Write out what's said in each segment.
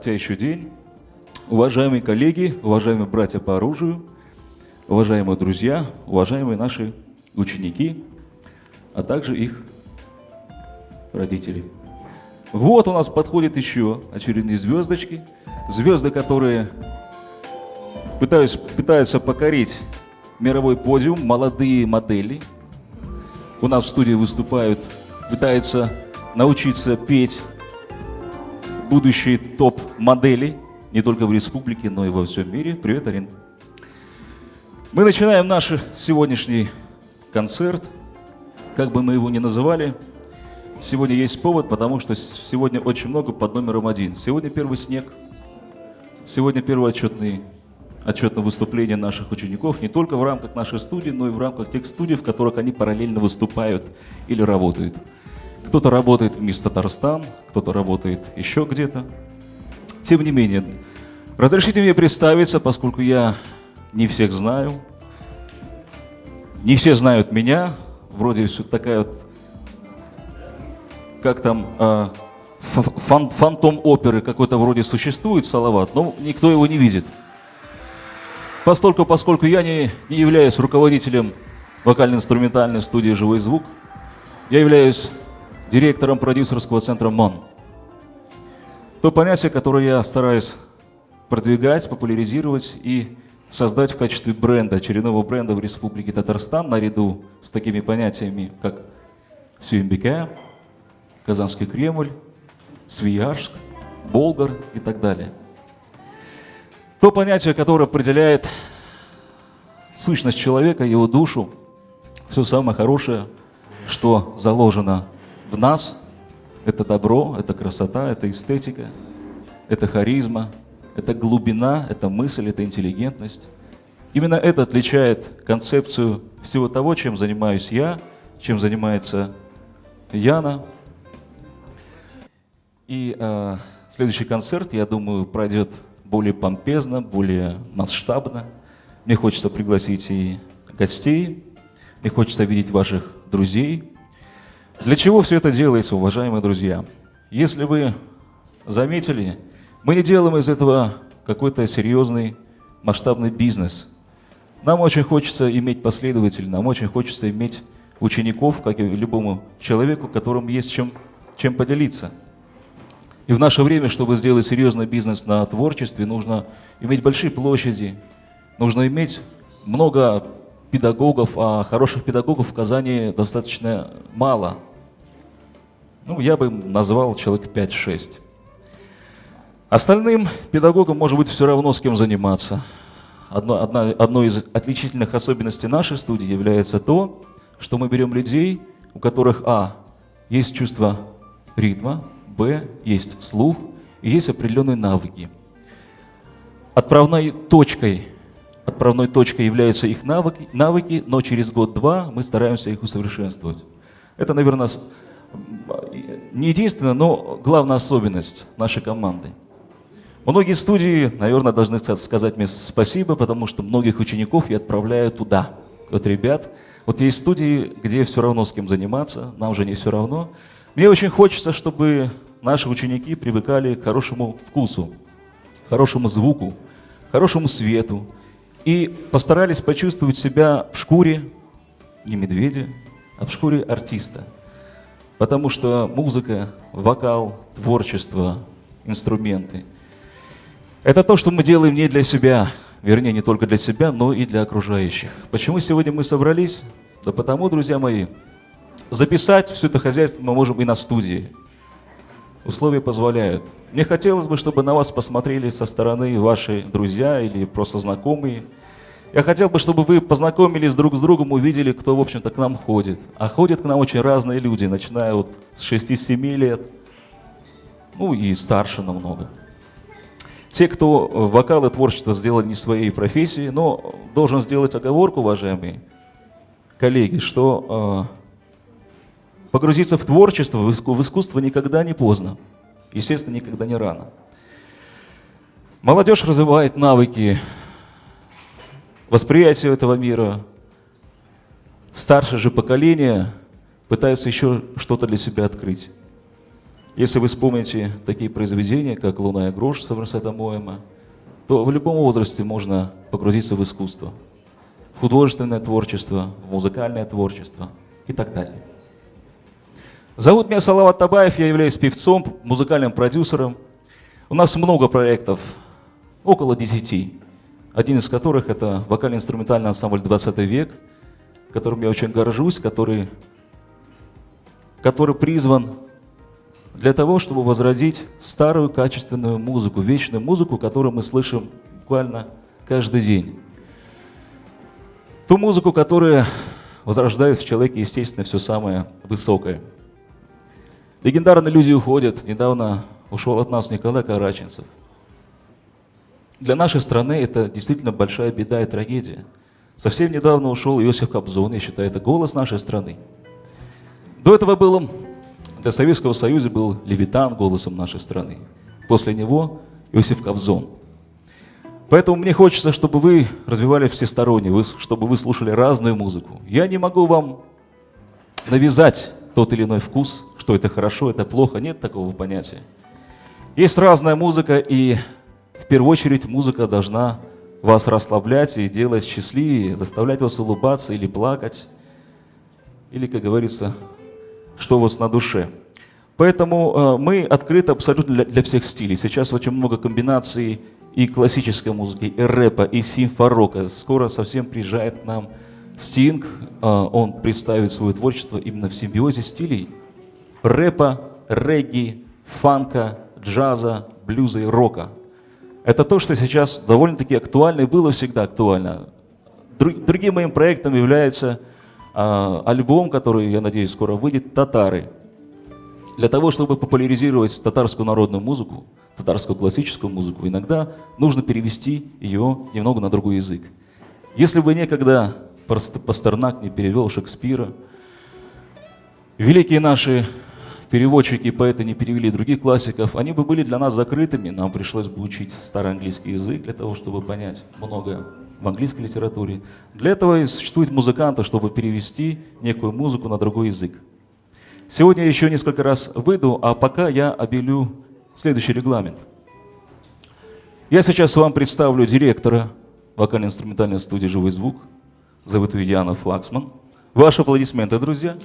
хотя еще день. Уважаемые коллеги, уважаемые братья по оружию, уважаемые друзья, уважаемые наши ученики, а также их родители. Вот у нас подходят еще очередные звездочки. Звезды, которые пытаются покорить мировой подиум, молодые модели. У нас в студии выступают, пытаются научиться петь будущие топ-модели, не только в республике, но и во всем мире. Привет, Арин. Мы начинаем наш сегодняшний концерт, как бы мы его ни называли. Сегодня есть повод, потому что сегодня очень много под номером 1. Сегодня первый снег, сегодня первое отчетное выступление наших учеников не только в рамках нашей студии, но и в рамках тех студий, в которых они параллельно выступают или работают. Кто-то работает в Мисс Татарстан, кто-то работает еще где-то. Тем не менее, разрешите мне представиться, поскольку я не всех знаю, не все знают меня, вроде все такая вот, как там, фантом оперы какой-то вроде существует, Салават, но никто его не видит. Поскольку я не являюсь руководителем вокально-инструментальной студии «Живой звук», я являюсь директором продюсерского центра МОН. То понятие, которое я стараюсь продвигать, популяризировать и создать в качестве бренда, очередного бренда в Республике Татарстан, наряду с такими понятиями, как Сюембике, Казанский Кремль, Свияжск, Болгар и так далее. То понятие, которое определяет сущность человека, его душу, все самое хорошее, что заложено в нас, это добро, это красота, это эстетика, это харизма, это глубина, это мысль, это интеллигентность. Именно это отличает концепцию всего того, чем занимаюсь я, чем занимается Яна. И следующий концерт, я думаю, пройдет более помпезно, более масштабно. Мне хочется пригласить и гостей, мне хочется видеть ваших друзей. Для чего все это делается, уважаемые друзья? Если вы заметили, мы не делаем из этого какой-то серьезный масштабный бизнес. Нам очень хочется иметь последователей, нам очень хочется иметь учеников, как и любому человеку, которому есть чем поделиться. И в наше время, чтобы сделать серьезный бизнес на творчестве, нужно иметь большие площади, нужно иметь много педагогов, а хороших педагогов в Казани достаточно мало. Ну, я бы назвал человек 5-6. Остальным педагогам может быть все равно, с кем заниматься. Одной из отличительных особенностей нашей студии является то, что мы берем людей, у которых есть чувство ритма, есть слух и есть определенные навыки. Отправной точкой являются их навыки, но через год-два мы стараемся их усовершенствовать. Это, наверное, не единственная, но главная особенность нашей команды. Многие студии, наверное, должны сказать мне спасибо, потому что многих учеников я отправляю туда. Вот, ребят, вот есть студии, где все равно с кем заниматься, нам же не все равно. Мне очень хочется, чтобы наши ученики привыкали к хорошему вкусу, хорошему звуку, хорошему свету и постарались почувствовать себя в шкуре не медведя, а в шкуре артиста. Потому что музыка, вокал, творчество, инструменты – это то, что мы делаем не для себя, вернее, не только для себя, но и для окружающих. Почему сегодня мы собрались? Да потому, друзья мои, записать все это хозяйство мы можем и на студии. Условия позволяют. Мне хотелось бы, чтобы на вас посмотрели со стороны ваши друзья или просто знакомые. Я хотел бы, чтобы вы познакомились друг с другом, увидели, кто, в общем-то, к нам ходит. А ходят к нам очень разные люди, начиная вот с 6-7 лет, ну и старше намного. Те, кто вокал и творчество сделали не своей профессией, но должен сделать оговорку, уважаемые коллеги, что погрузиться в творчество, в искусство никогда не поздно. Естественно, никогда не рано. Молодежь развивает навыки восприятия этого мира. Старшее же поколение пытается еще что-то для себя открыть. Если вы вспомните такие произведения, как «Луна и грош» Сомерсета Моэма, то в любом возрасте можно погрузиться в искусство, в художественное творчество, в музыкальное творчество и так далее. Зовут меня Салават Табаев, я являюсь певцом, музыкальным продюсером. У нас много проектов, около 10, один из которых это вокально-инструментальный ансамбль «20 век», которым я очень горжусь, который призван для того, чтобы возродить старую качественную музыку, вечную музыку, которую мы слышим буквально каждый день. Ту музыку, которая возрождает в человеке, естественно, все самое высокое. Легендарные люди уходят. Недавно ушел от нас Николай Караченцев. Для нашей страны это действительно большая беда и трагедия. Совсем недавно ушел Иосиф Кобзон, я считаю, это голос нашей страны. До этого для Советского Союза был Левитан голосом нашей страны. После него Иосиф Кобзон. Поэтому мне хочется, чтобы вы развивали всесторонне, чтобы вы слушали разную музыку. Я не могу вам навязать тот или иной вкус, что это хорошо, это плохо, нет такого понятия. Есть разная музыка, и в первую очередь музыка должна вас расслаблять и делать счастливее, заставлять вас улыбаться или плакать, или, как говорится, что у вас на душе. Поэтому мы открыты абсолютно для всех стилей. Сейчас очень много комбинаций и классической музыки, и рэпа, и симфорока. Скоро совсем приезжает к нам Стинг, он представит свое творчество именно в симбиозе стилей рэпа, регги, фанка, джаза, блюза и рока. Это то, что сейчас довольно-таки актуально и было всегда актуально. Другим моим проектом является альбом, который, я надеюсь, скоро выйдет, «Татары». Для того, чтобы популяризировать татарскую народную музыку, татарскую классическую музыку, иногда нужно перевести ее немного на другой язык. Если бы некогда Пастернак не перевел Шекспира, великие наши переводчики и поэты не перевели других классиков, они бы были для нас закрытыми, нам пришлось бы учить старый английский язык для того, чтобы понять многое в английской литературе. Для этого и существуют музыканты, чтобы перевести некую музыку на другой язык. Сегодня я еще несколько раз выйду, а пока я объявлю следующий регламент. Я сейчас вам представлю директора вокально-инструментальной студии «Живой звук». Зовут ее Диана Флаксман. Ваши аплодисменты, друзья.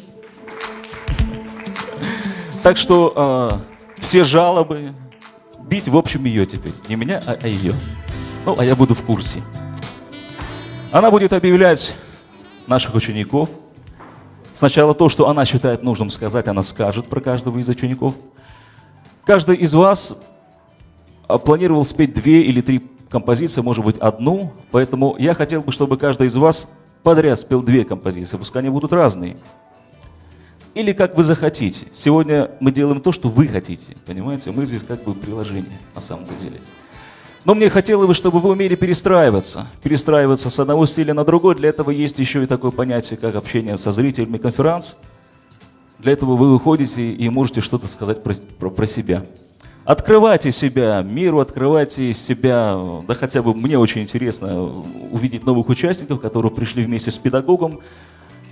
Так что все жалобы, бить в общем ее теперь. Не меня, а ее. Ну, а я буду в курсе. Она будет объявлять наших учеников. Сначала то, что она считает нужным сказать, она скажет про каждого из учеников. Каждый из вас планировал спеть 2 или 3 композиции, может быть, одну. Поэтому я хотел бы, чтобы каждый из вас подряд спел 2 композиции. Пускай они будут разные. Или как вы захотите. Сегодня мы делаем то, что вы хотите. Понимаете? Мы здесь как бы приложение на самом деле. Но мне хотелось бы, чтобы вы умели перестраиваться. Перестраиваться с одного стиля на другой. Для этого есть еще и такое понятие, как общение со зрителями, конферанс. Для этого вы выходите и можете что-то сказать про себя. Открывайте себя миру, открывайте себя. Да хотя бы мне очень интересно увидеть новых участников, которые пришли вместе с педагогом,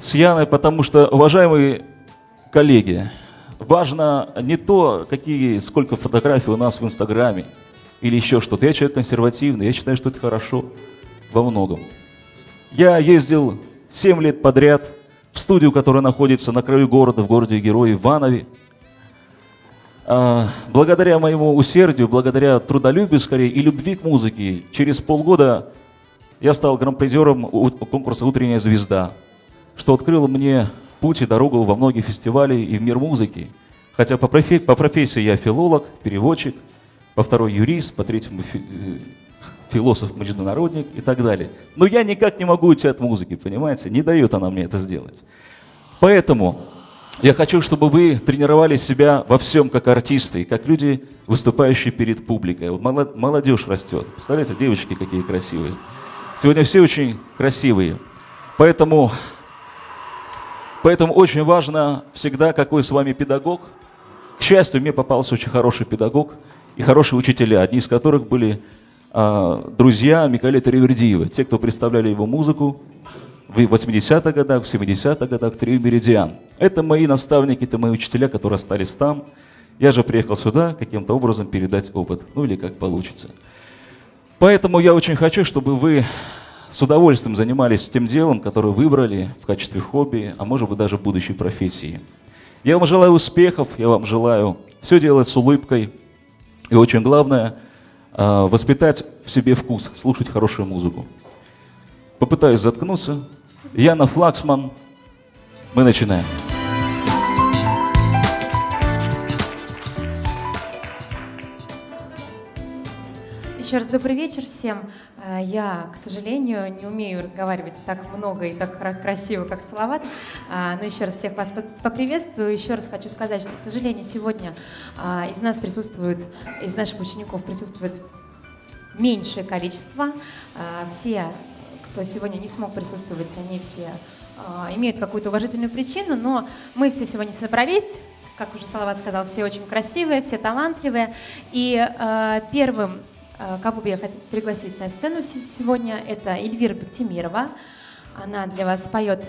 с Яной, потому что, уважаемые коллеги, важно не то, сколько фотографий у нас в Инстаграме или еще что-то. Я человек консервативный, я считаю, что это хорошо во многом. Я ездил 7 лет подряд в студию, которая находится на краю города, в городе-герое Иванове. Благодаря моему усердию, благодаря трудолюбию, скорее, и любви к музыке, через полгода я стал гран-призером конкурса «Утренняя звезда», что открыло мне путь и дорогу во многие фестивали и в мир музыки. Хотя по профессии я филолог, переводчик, по второй юрист, по третьему философ-международник и так далее. Но я никак не могу уйти от музыки, понимаете? Не дает она мне это сделать. Поэтому я хочу, чтобы вы тренировали себя во всем как артисты, как люди, выступающие перед публикой. Вот молодежь растет. Представляете, девочки какие красивые. Сегодня все очень красивые. Поэтому очень важно всегда, какой с вами педагог. К счастью, мне попался очень хороший педагог и хорошие учителя, одни из которых были друзья Микаэля Таривердиева, те, кто представляли его музыку в 80-х годах, в 70-х годах, Трио Меридиан. Это мои наставники, это мои учителя, которые остались там. Я же приехал сюда каким-то образом передать опыт, ну или как получится. Поэтому я очень хочу, чтобы вы с удовольствием занимались тем делом, которое выбрали в качестве хобби, а может быть даже будущей профессии. Я вам желаю успехов, я вам желаю все делать с улыбкой. И очень главное, воспитать в себе вкус, слушать хорошую музыку. Попытаюсь заткнуться. Яна Флаксман. Мы начинаем. Еще раз добрый вечер всем. Я, к сожалению, не умею разговаривать так много и так красиво, как Салават. Но еще раз всех вас поприветствую. Еще раз хочу сказать, что, к сожалению, сегодня из наших учеников присутствует меньшее количество. Все, кто сегодня не смог присутствовать, они все имеют какую-то уважительную причину, но мы все сегодня собрались. Как уже Салават сказал, все очень красивые, все талантливые. И первым, кого бы я хотела пригласить на сцену сегодня, это Эльвира Бектимирова. Она для вас споет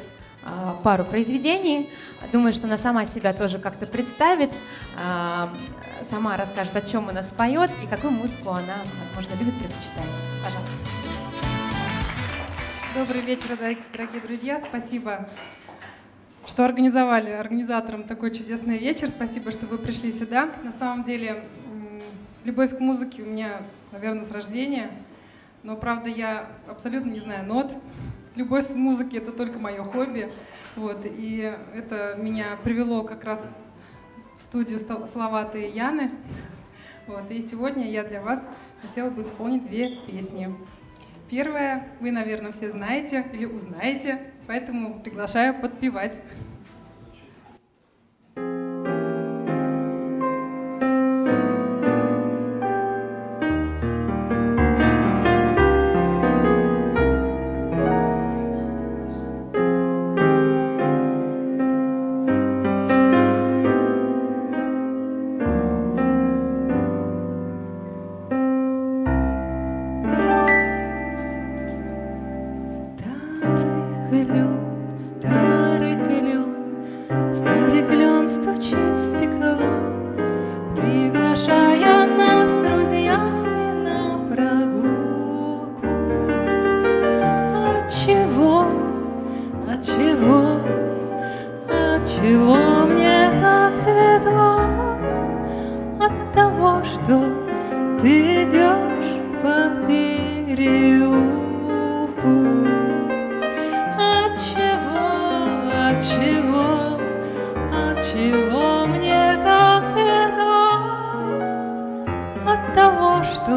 пару произведений. Думаю, что она сама себя тоже как-то представит, сама расскажет, о чем она споет и какую музыку она, возможно, любит, предпочитает. Пожалуйста. Добрый вечер, дорогие друзья. Спасибо, что организовали организаторам такой чудесный вечер. Спасибо, что вы пришли сюда. На самом деле, любовь к музыке у меня, наверное, с рождения, но, правда, я абсолютно не знаю нот. Любовь к музыке — это только мое хобби. Вот, и это меня привело как раз в студию Салавата и Яны. Вот, и сегодня я для вас хотела бы исполнить 2 песни. Первая вы, наверное, все знаете или узнаете, поэтому приглашаю подпевать. Старый клен стучит в стекло, приглашая нас с друзьями на прогулку. Отчего, отчего, отчего мне так светло? От того, что ты идешь по переулку. Отчего, отчего мне так светло? От того, что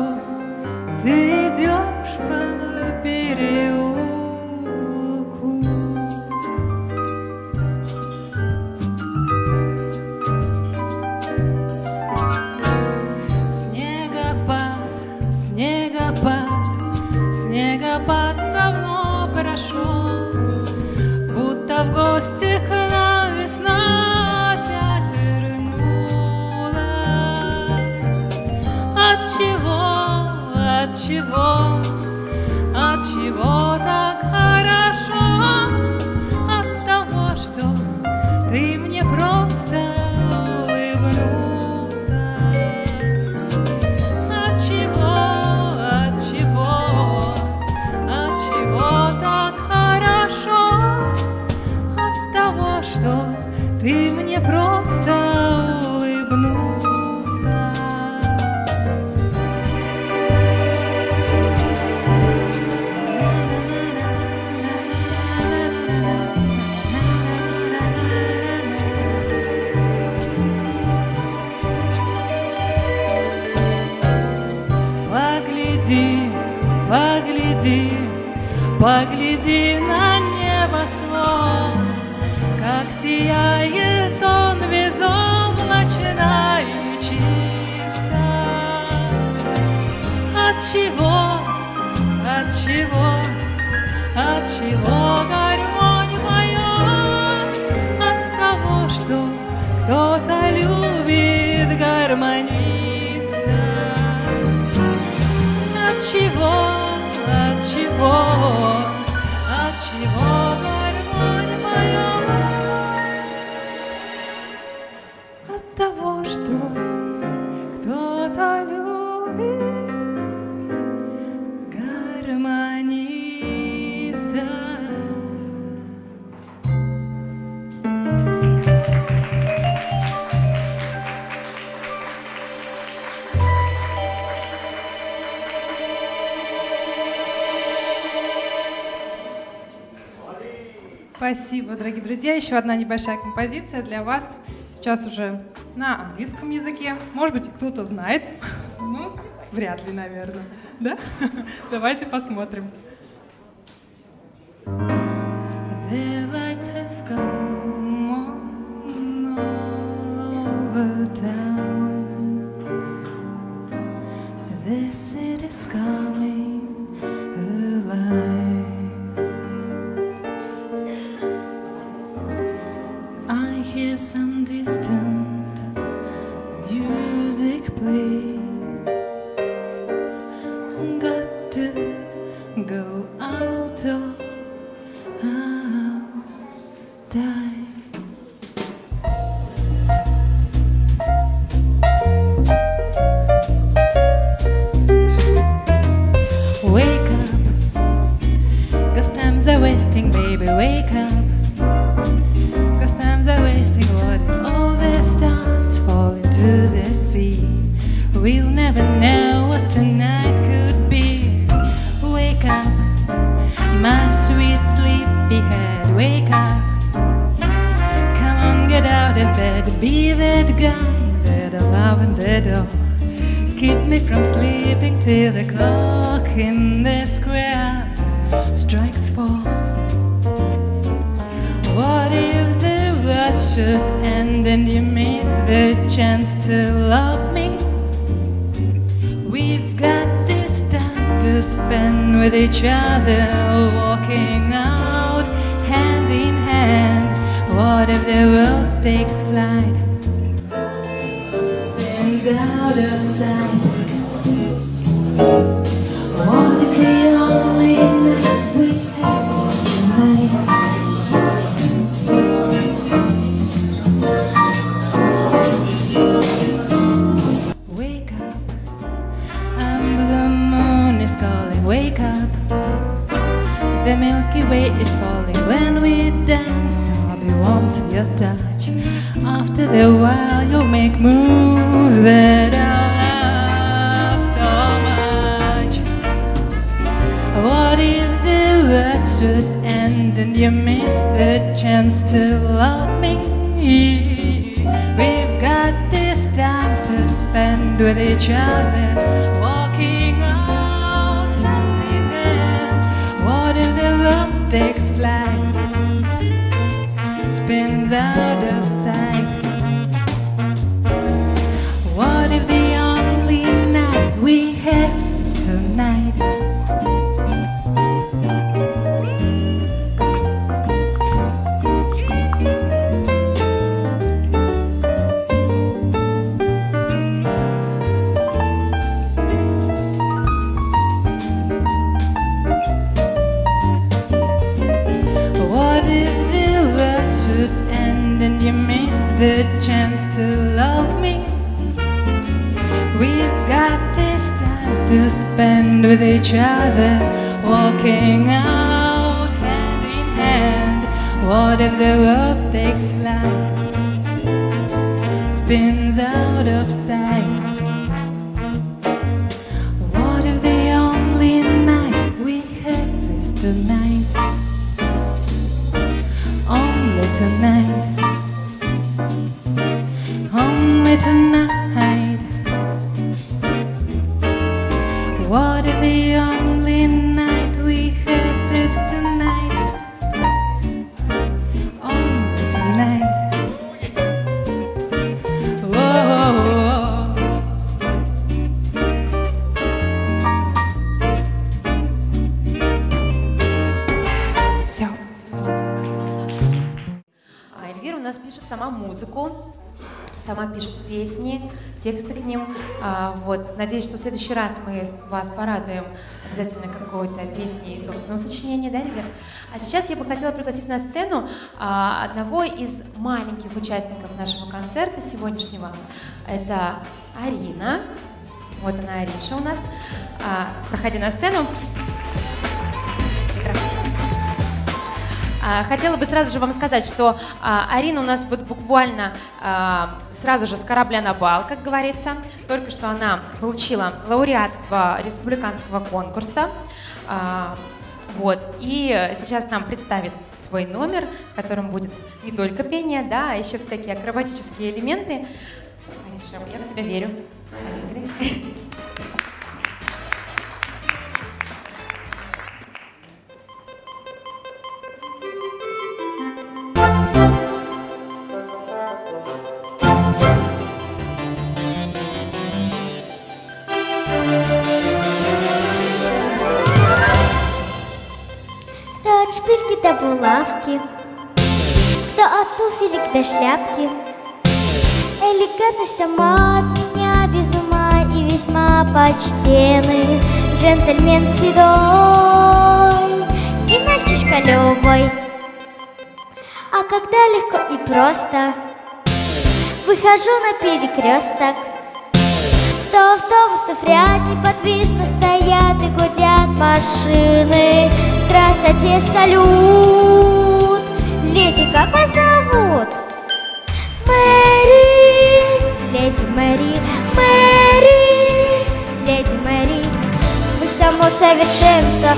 ты идешь по переулку. Снегопад, снегопад, снегопад давно прошел, будто в гости к нам весна опять вернулась. Отчего, отчего, отчего так хорошо? От того, что ты мне просто улыбнулся. Отчего, отчего, отчего так хорошо? От того, что ты мне просто улыбнулся. Погляди, погляди, погляди на небосвод, как сияет он безоблачно и чисто. Отчего, отчего, отчего гармонь поет? От того, что кто-то любит гармониста. Отчего, отчего, отчего гармонь поет? От того, что гармониста. Спасибо, дорогие друзья. Еще одна небольшая композиция для вас. Сейчас уже на английском языке. Может быть, кто-то знает. Ну, вряд ли, наверное. Да? Давайте посмотрим. The lights have come on over town. The city's coming alive. I hear some distant music play. Got to go out or I'll die. Wake up, 'cause times are wasting, baby, wake up. 'Cause times are wasting, what if all the stars fall into the sea? We'll never know what tonight could be. Wake up, my sweet sleepyhead, wake up. Come on, get out of bed, be that guy that I love in the door. Keep me from sleeping till the clock in the square strikes 4. What if the world should end and you miss the chance to love me? We've got this time to spend with each other, walking out hand in hand. What if the world takes flight, spins out of sight? What if the only night we have is tonight? Wake up, blue moon is calling, wake up. The Milky Way is falling when we dance. I'll be warm to your touch. After the while you'll make moves that I love so much. What if the world should end and you miss the chance to love me? We've got this time to spend with each other, walking out hand in hand. What if the world takes flight, spins out of sight? What if the only night we have is tonight? What if the world should end and you miss the chance to love me? We've got this time to spend with each other, walking out hand in hand. What if the world takes flight, spins out of sight? What if the only night we have is tonight? Only tonight, only tonight. What if the only night we have is tonight? Only tonight. Whoa. Все. Эльвира у нас пишет сама музыку, сама пишет песни, тексты к ним. Вот. Надеюсь, что в следующий раз мы вас порадуем обязательно какой-то песней собственного сочинения, да, Эльвира? А сейчас я бы хотела пригласить на сцену одного из маленьких участников нашего концерта сегодняшнего. Это Арина. Вот она, Ариша у нас. Проходи на сцену. Хотела бы сразу же вам сказать, что Арина у нас вот буквально сразу же с корабля на бал, как говорится. Только что она получила лауреатство республиканского конкурса. Вот. И сейчас нам представит свой номер, в котором будет не только пение, да, а еще всякие акробатические элементы. Ариша, я в тебя верю. Поехали. Кто от шпильки до булавки, кто от туфелек до шляпки. Элегантность сама от меня без ума и весьма почтенный джентльмен седой и мальчишка любой. А когда легко и просто выхожу на перекресток, 100 автобусов в ряд неподвижно стоят и гудят машины. Красоте салют. Леди, как вас зовут? Мэри, леди Мэри, Мэри, леди Мэри. Вы само совершенство,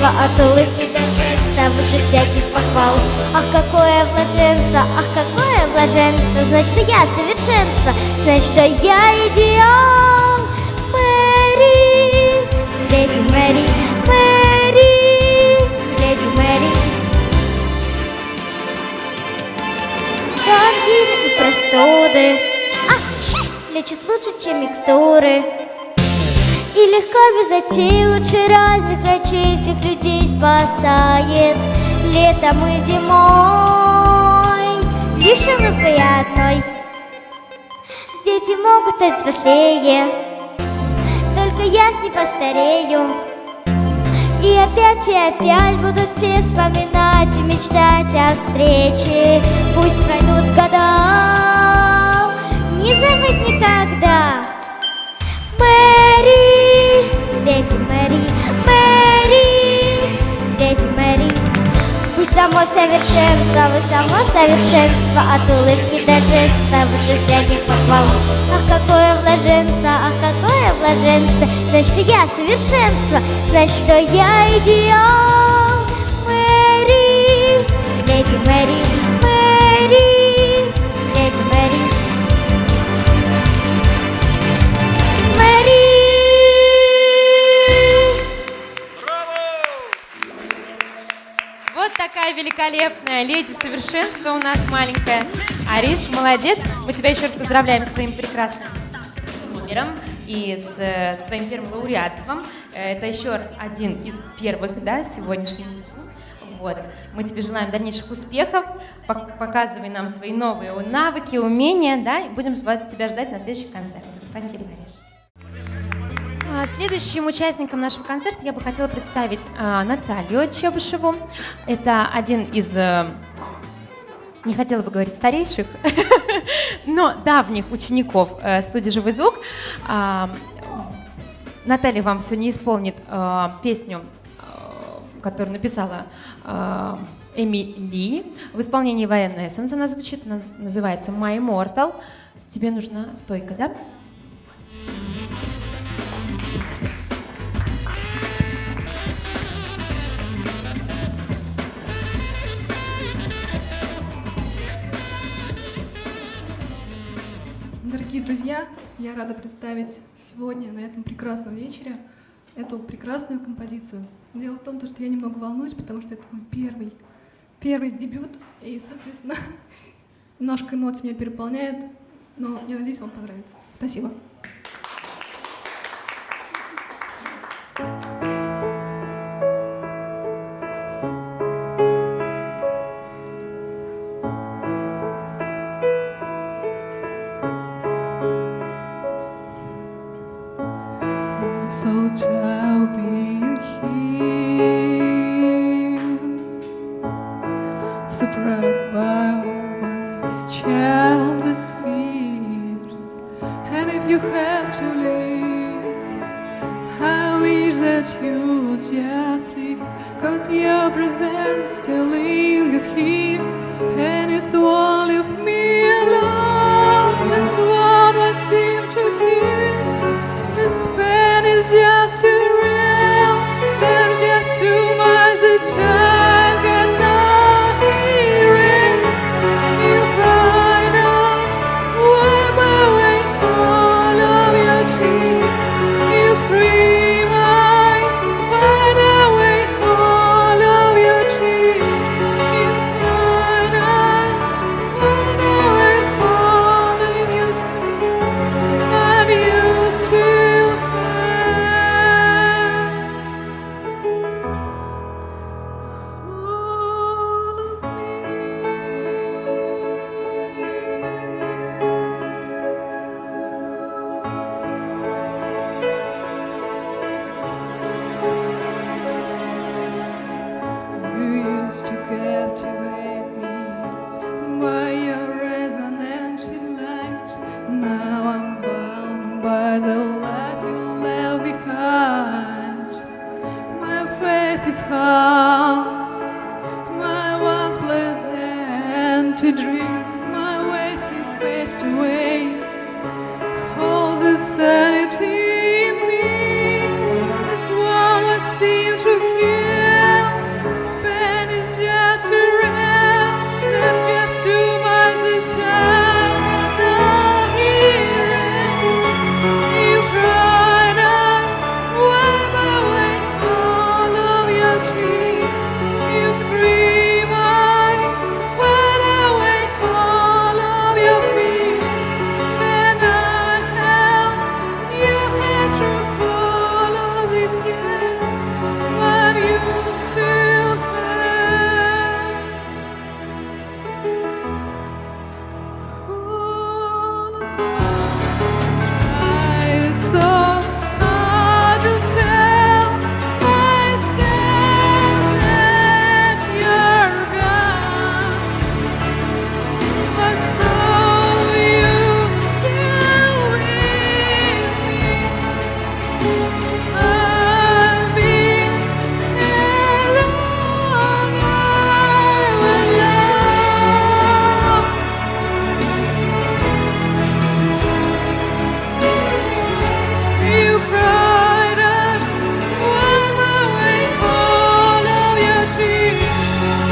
от улыбки до жеста выше всяких похвал. Ах, какое блаженство, ах, какое блаженство. Значит, что я совершенство, значит, что я идеал. Мэри, леди Мэри, Мэри, леди Мэри. Ангины и простуды лечат лучше, чем микстуры. И легко без затей лучше разных врачей всех людей спасает. Летом и зимой лишь улыбкой одной. Дети могут стать взрослее, только я не постарею. И опять будут все вспоминать и мечтать о встрече. Пусть пройдут года, не забыть никогда. Мэри, леди Мэри, Мэри, леди Мэри. Вы само совершенство, от улыбки до жеста выше всяких похвал. Ах, какое блаженство, ах, какое блаженство. Значит, что я совершенство, значит, что я идеал. Мэри, леди Мэри, Мэри, леди Мэри. Мэри. Вот такая великолепная леди совершенства у нас маленькая. Ариш, молодец. Мы тебя еще раз поздравляем с твоим прекрасным номером и с твоим первым лауреатством. Это еще один из первых, да, сегодняшних. Вот. Мы тебе желаем дальнейших успехов. Показывай нам свои новые навыки, умения, да, и будем тебя ждать на следующих концертах. Спасибо, Ариш. Следующим участником нашего концерта я бы хотела представить Наталью Чебышеву. Это один из, не хотела бы говорить старейших, но давних учеников студии «Живой звук». Наталья вам сегодня исполнит песню, которую написала Эми Ли. В исполнении Вайан Эссенс она звучит, она называется «My Immortal». Тебе нужна стойка, да? Дорогие друзья, я рада представить сегодня на этом прекрасном вечере эту прекрасную композицию. Дело в том, что я немного волнуюсь, потому что это мой первый дебют, и, соответственно, немножко эмоций меня переполняют, но я надеюсь, вам понравится. Спасибо. So tired being here, surprised by all my childish fears. And if you had to leave, I wish that you would just leave. me, 'cause your presence still lingers here, and it's all of me alone. That's what I seem to hear. This pain is just too real. There's just too much the child cannot hear it. You cry now, wipe away all of your tears. You scream, I find away all of your tears. You find away all of your tears. And you still have all of me. You used to captivate me by your resonant light. Now I'm bound by the light you left behind. My face is harms, my once pleasant dreams. My waste is faced away. All the sanity in me, this one I seem to hear. This pain is just a real. There's just too much the child cannot hear it. You cry now, wipe away all of your tears. You scream, I find away all of your fears. And I held your hand through all of these years, but you still have all of it's so hard to tell myself that you're gone, but so you still with me. I've been alone, I'm alone. You cried and wipe away all of your tears.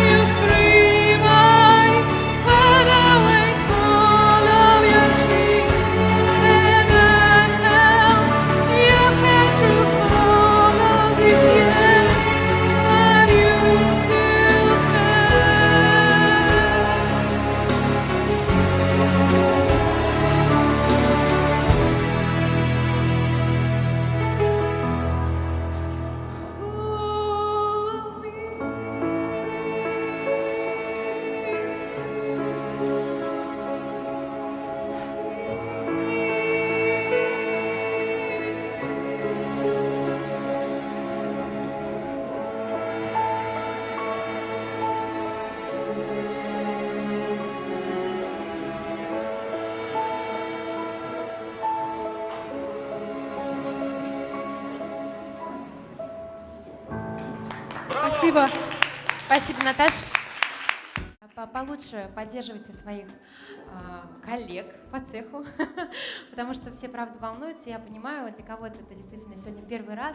You scream, I find away all of your tears. And I held your hand through all of these years, but you still Спасибо. Спасибо, Наташа. Получше поддерживайте своих коллег по цеху, потому что все, правда, волнуются. Я понимаю, для кого-то это действительно сегодня первый раз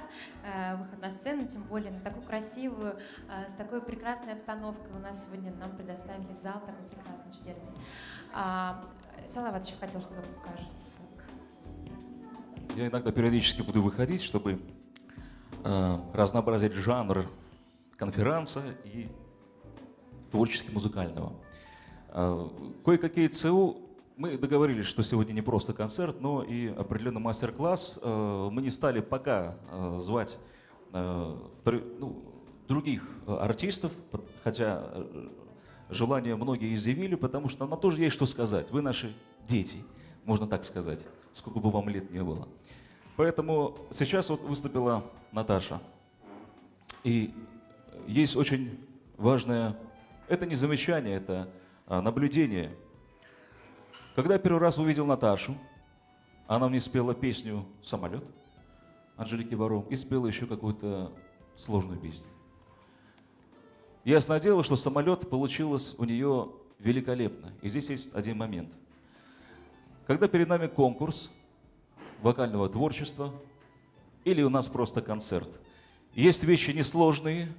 выход на сцену, тем более на такую красивую, с такой прекрасной обстановкой. У нас сегодня нам предоставили зал такой прекрасный, чудесный. Салават еще хотел что-то покажете, Славка. Я иногда периодически буду выходить, чтобы разнообразить жанр конференца и творчески-музыкального. Кое-какие ЦУ, мы договорились, что сегодня не просто концерт, но и определенный мастер-класс. Мы не стали пока звать других артистов, хотя желание многие изъявили, потому что нам тоже есть что сказать. Вы наши дети, можно так сказать, сколько бы вам лет не было. Поэтому сейчас вот выступила Наташа. И есть очень важное, это не замечание, это наблюдение. Когда я первый раз увидел Наташу, она мне спела песню «Самолет» Анжелики Варум и спела еще какую-то сложную песню. Ясное дело, что самолет получилось у нее великолепно. И здесь есть один момент. Когда перед нами конкурс вокального творчества или у нас просто концерт, есть вещи несложные,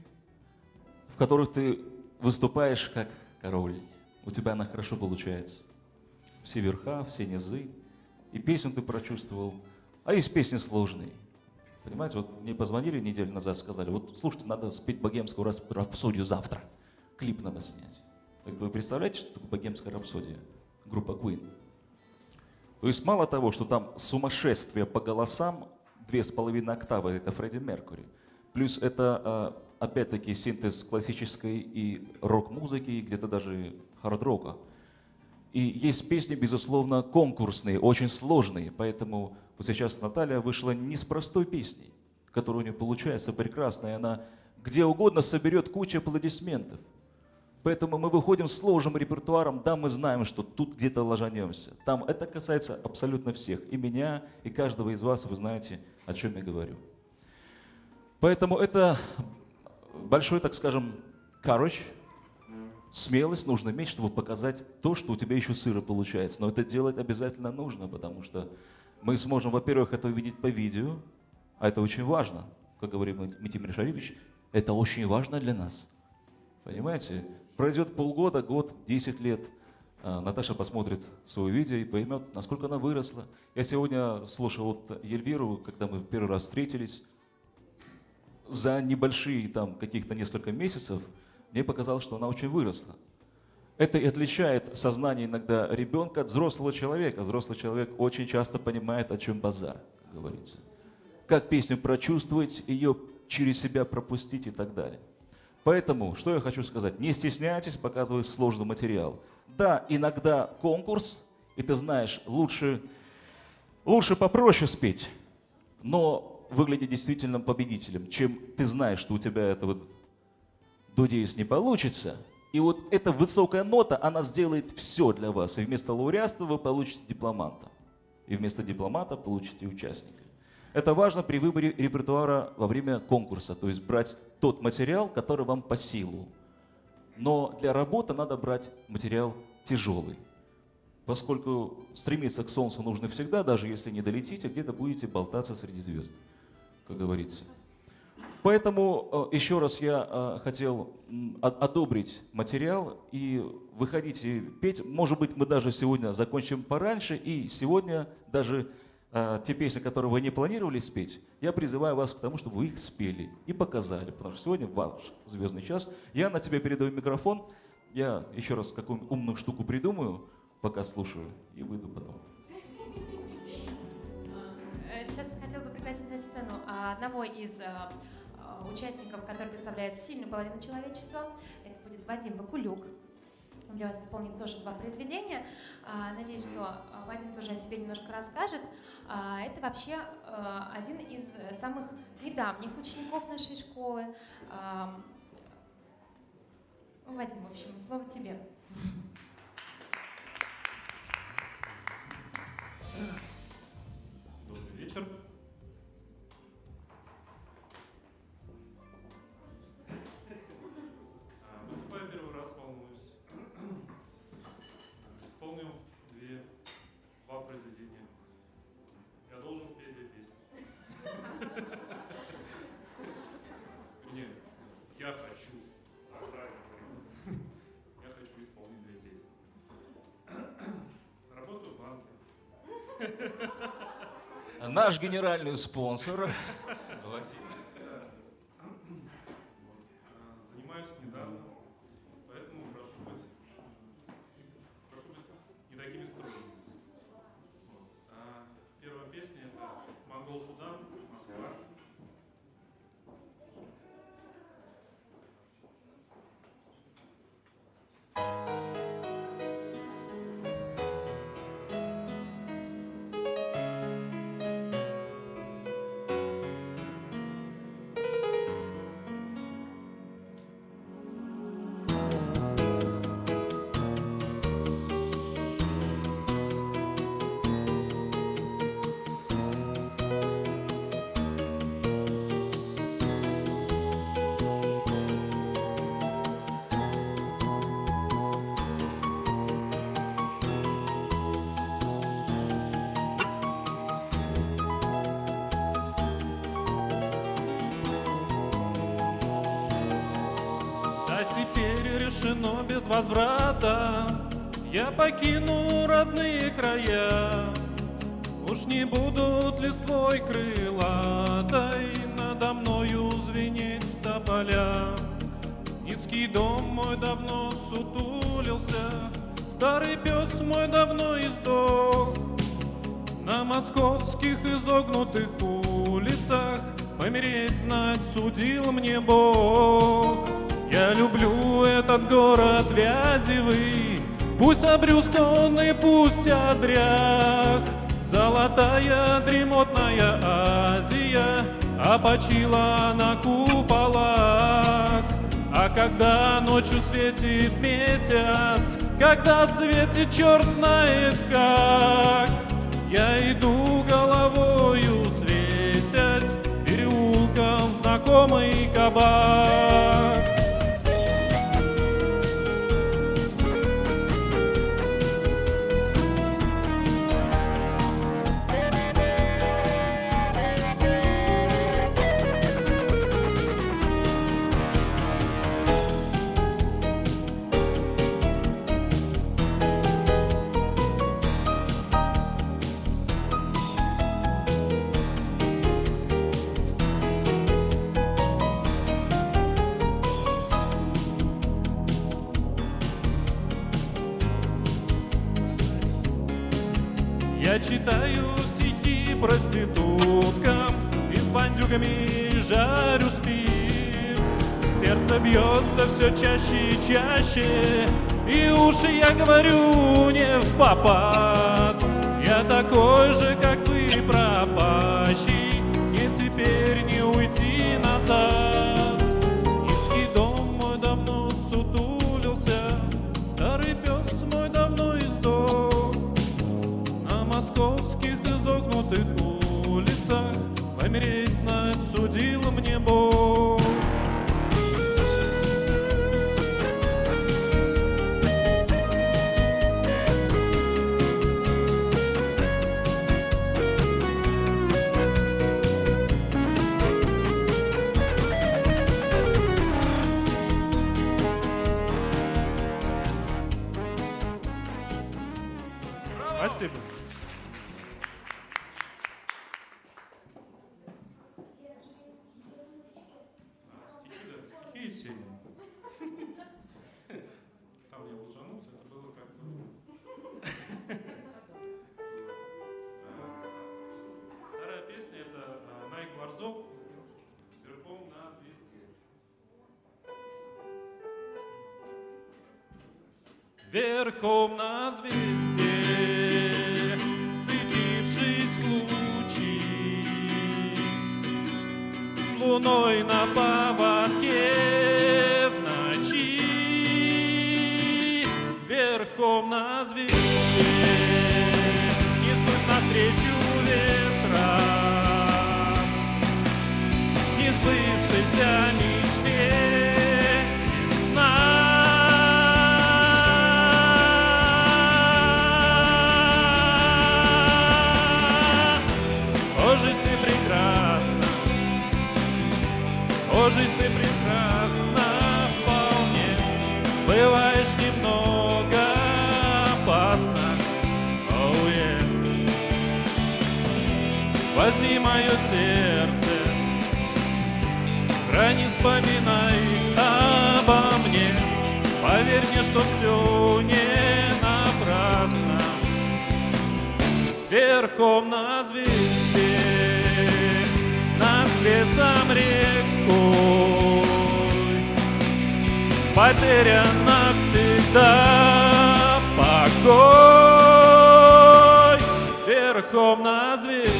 в которых ты выступаешь как король. У тебя она хорошо получается. Все верха, все низы. И песню ты прочувствовал. А есть песни сложные. Понимаете, вот мне позвонили неделю назад, сказали, вот слушайте, надо спеть богемскую рапсодию завтра. Клип надо снять. Вы представляете, что такое богемская рапсодия? Группа Queen. То есть мало того, что там сумасшествие по голосам, 2,5 октавы, это Фредди Меркьюри. Плюс это, опять-таки, синтез классической и рок-музыки, и где-то даже хард-рока. И есть песни, безусловно, конкурсные, очень сложные. Поэтому вот сейчас Наталья вышла не с простой песней, которая у нее получается прекрасная. Она где угодно соберет кучу аплодисментов. Поэтому мы выходим с сложным репертуаром. Да, мы знаем, что тут где-то ложанемся. Там это касается абсолютно всех. И меня, и каждого из вас, вы знаете, о чем я говорю. Поэтому это большой, так скажем, courage. Смелость нужно иметь, чтобы показать то, что у тебя еще сыро получается. Но это делать обязательно нужно, потому что мы сможем, во-первых, это увидеть по видео, а это очень важно. Как говорит Митим Ришаревич, это очень важно для нас. Понимаете? Пройдет полгода, год, 10 лет, Наташа посмотрит свое видео и поймет, насколько она выросла. Я сегодня слушал вот Эльвиру, когда мы первый раз встретились. За небольшие там каких-то несколько месяцев мне показалось, что она очень выросла. Это и отличает сознание иногда ребенка от взрослого человека. Взрослый человек очень часто понимает, о чем базар, как говорится. Как песню прочувствовать, ее через себя пропустить и так далее. Поэтому, что я хочу сказать, не стесняйтесь показывать сложный материал. Да, иногда конкурс, и ты знаешь, лучше попроще спеть, но выглядеть действительно победителем, чем ты знаешь, что у тебя это вот до 10 не получится. И вот эта высокая нота, она сделает все для вас. И вместо лауреатства вы получите дипломанта. И вместо дипломата получите участника. Это важно при выборе репертуара во время конкурса. То есть брать тот материал, который вам по силу. Но для работы надо брать материал тяжелый. Поскольку стремиться к солнцу нужно всегда, даже если не долетите, где-то будете болтаться среди звезд, как говорится. Поэтому еще раз я хотел одобрить материал и выходите петь. Может быть, мы даже сегодня закончим пораньше, и сегодня даже те песни, которые вы не планировали спеть, я призываю вас к тому, чтобы вы их спели и показали, потому что сегодня ваш звездный час. Я на тебя передаю микрофон, я еще раз какую-нибудь умную штуку придумаю, пока слушаю, и выйду потом. Сейчас я хотела бы пригласить на сцену одного из участников, который представляет сильную половину человечества. Это будет Вадим Вакулюк. Он для вас исполнит тоже 2 произведения. Надеюсь, что Вадим тоже о себе немножко расскажет. Это вообще один из самых недавних учеников нашей школы. Вадим, в общем, слово тебе. Добрый вечер. Выступаю первый раз, волнуюсь. Исполнил 2 произведения. Я должен спеть 2 песни. Нет, я хочу. Правильно говорю. Я хочу исполнить 2 песни. Работаю в банке. Наш генеральный спонсор Вадим. Занимаюсь недавно, поэтому прошу быть не такими строгими. Первая песня — это Монгол Шудан, Москва. возврата я покину родные края. Уж не будут листвой крылатой надо мною звенеть тополя. Низкий дом мой давно сутулился, старый пес мой давно издох. На московских изогнутых улицах помереть знать судил мне Бог. Я люблю этот город вязевый, пусть обрюзгненный, пусть одрях. Золотая дремотная Азия опочила на куполах. А когда ночью светит месяц, когда светит черт знает как, я иду головою свесясь переулком в знакомый кабак. Я читаю стихи проституткам и с бандюгами жарю спирт. Сердце бьется все чаще и чаще, и уши я говорю не впопад. Я такой же, как вы, пропащий, и теперь не уйти назад. Низкий дом мой давно сутулился, старый пес мой давно издох. На московских изогнутых улицах помереть знать судил мне Бог. Спасибо. Стихи и семь. Там я лжанулся, это было как-то... Вторая песня — это Найк Борзов «Верхом на звезде». Верхом на звезде, вцепившись в лучи, с луной на поводке в ночи. Верхом на звезде несусь навстречу ветра, не сбывшейся мечте весна. О, жизнь ты прекрасна вполне, бываешь немного опасна. Oh, yeah. Возьми мое сердце, храни, вспоминай обо мне. Поверь мне, что все не напрасно. Верхом на звезде, над лесом рекой, потерян навсегда покой. Верхом на звезде,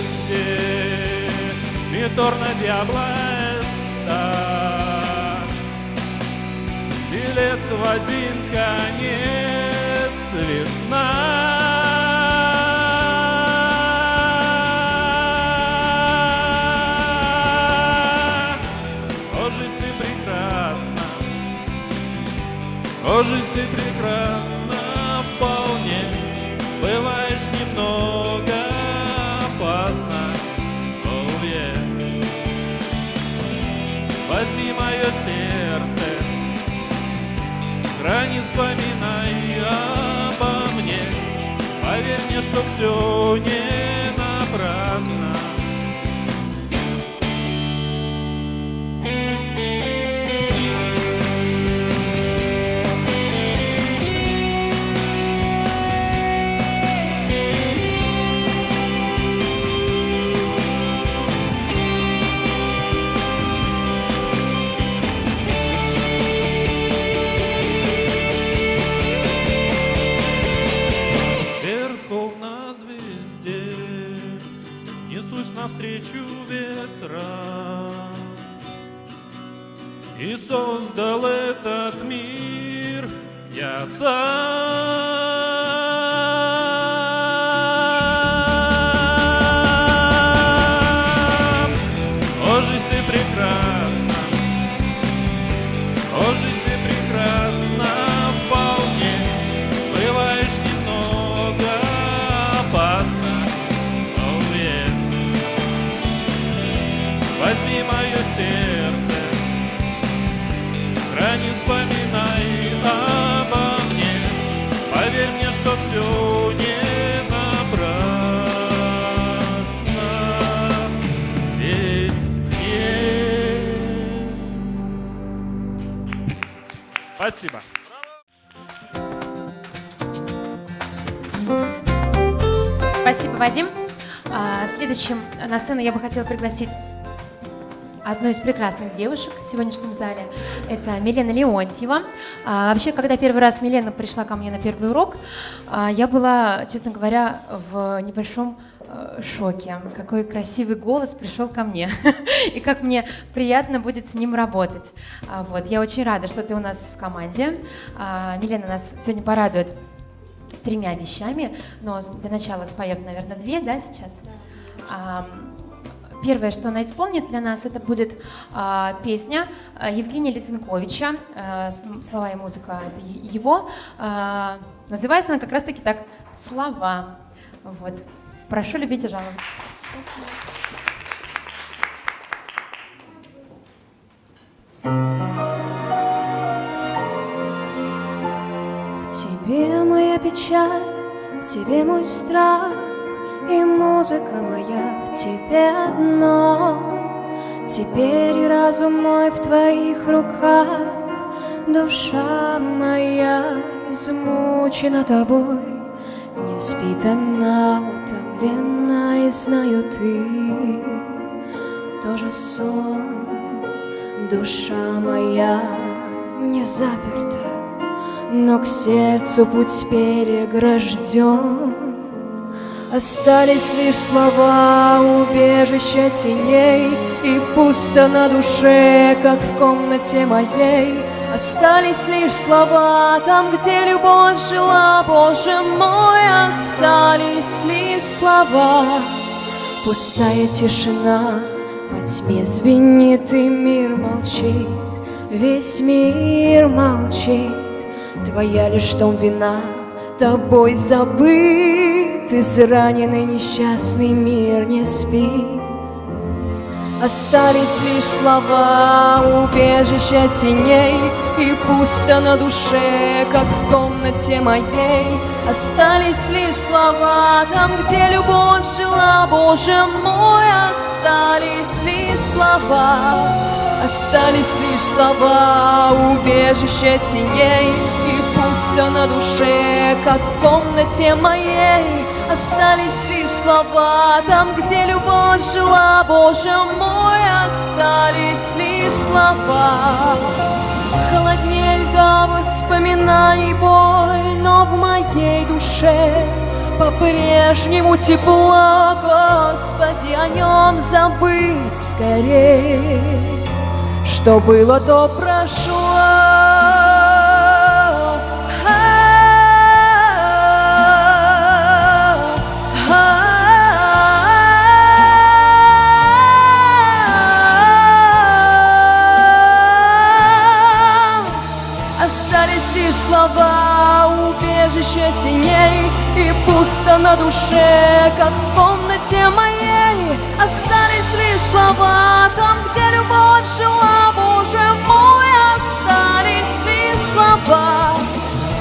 Ritorna Diabla está. Билет в один конец, весна. О, жизнь ты прекрасна вполне, бываешь немного опасна. Oh, yeah. Возьми мое сердце, крайне вспоминай обо мне. Поверь мне, что все не напрасно. Верховна звезде несусь навстречу ветра, и создал этот мир я сам. О, жизнь ты прекрасна, о, жизнь ты прекрасна вполне. Бываешь немного опасно, но верь. Возьми мое сердце, крайне вспоминай обо мне. Поверь мне, что все не напрасно. Верь мне. Спасибо. Спасибо, Вадим. Следующим на сцену я бы хотела пригласить одну из прекрасных девушек в сегодняшнем зале. Это Милена Леонтьева. Вообще, когда первый раз Милена пришла ко мне на первый урок, я была, честно говоря, в небольшом шоке. Какой красивый голос пришел ко мне. И как мне приятно будет с ним работать. Вот. Я очень рада, что ты у нас в команде. Милена нас сегодня порадует 3 вещами, но для начала споет, наверное, 2, да, сейчас? Первое, что она исполнит для нас, это будет песня Евгения Литвинковича, слова и музыка это его. Называется она как раз-таки так «Слова». Вот. Прошу любить и жаловать. Спасибо. В тебе моя печаль, в тебе мой страх, и музыка моя в тебе одно. Теперь и разум мой в твоих руках, душа моя измучена тобой, не спит она, утомлена, и знаю, ты тоже сон. Душа моя не заперта, но к сердцу путь перегражден. Остались лишь слова, убежища теней, и пусто на душе, как в комнате моей. Остались лишь слова там, где любовь жила, Боже мой. Остались лишь слова, пустая тишина во тьме звенит, и мир молчит, весь мир молчит. Твоя лишь в том вина, тобой забыт, израненный несчастный мир не спит. Остались лишь слова, убежища теней, и пусто на душе, как в комнате моей. Остались лишь слова там, где любовь жила, Боже мой. Остались лишь слова, остались лишь слова, убежища теней, и пусто на душе, как в комнате моей. Остались лишь слова там, где любовь жила, Боже мой. Остались лишь слова. Холоднее льда воспоминаний боль, но в моей душе по-прежнему тепло. Господи, о нем забыть скорей, что было, то прошло. Остались лишь слова, убежище теней, и пусто на душе, как в комнате моей. Остались лишь слова там, где любовь жила, Боже мой. Остались лишь слова,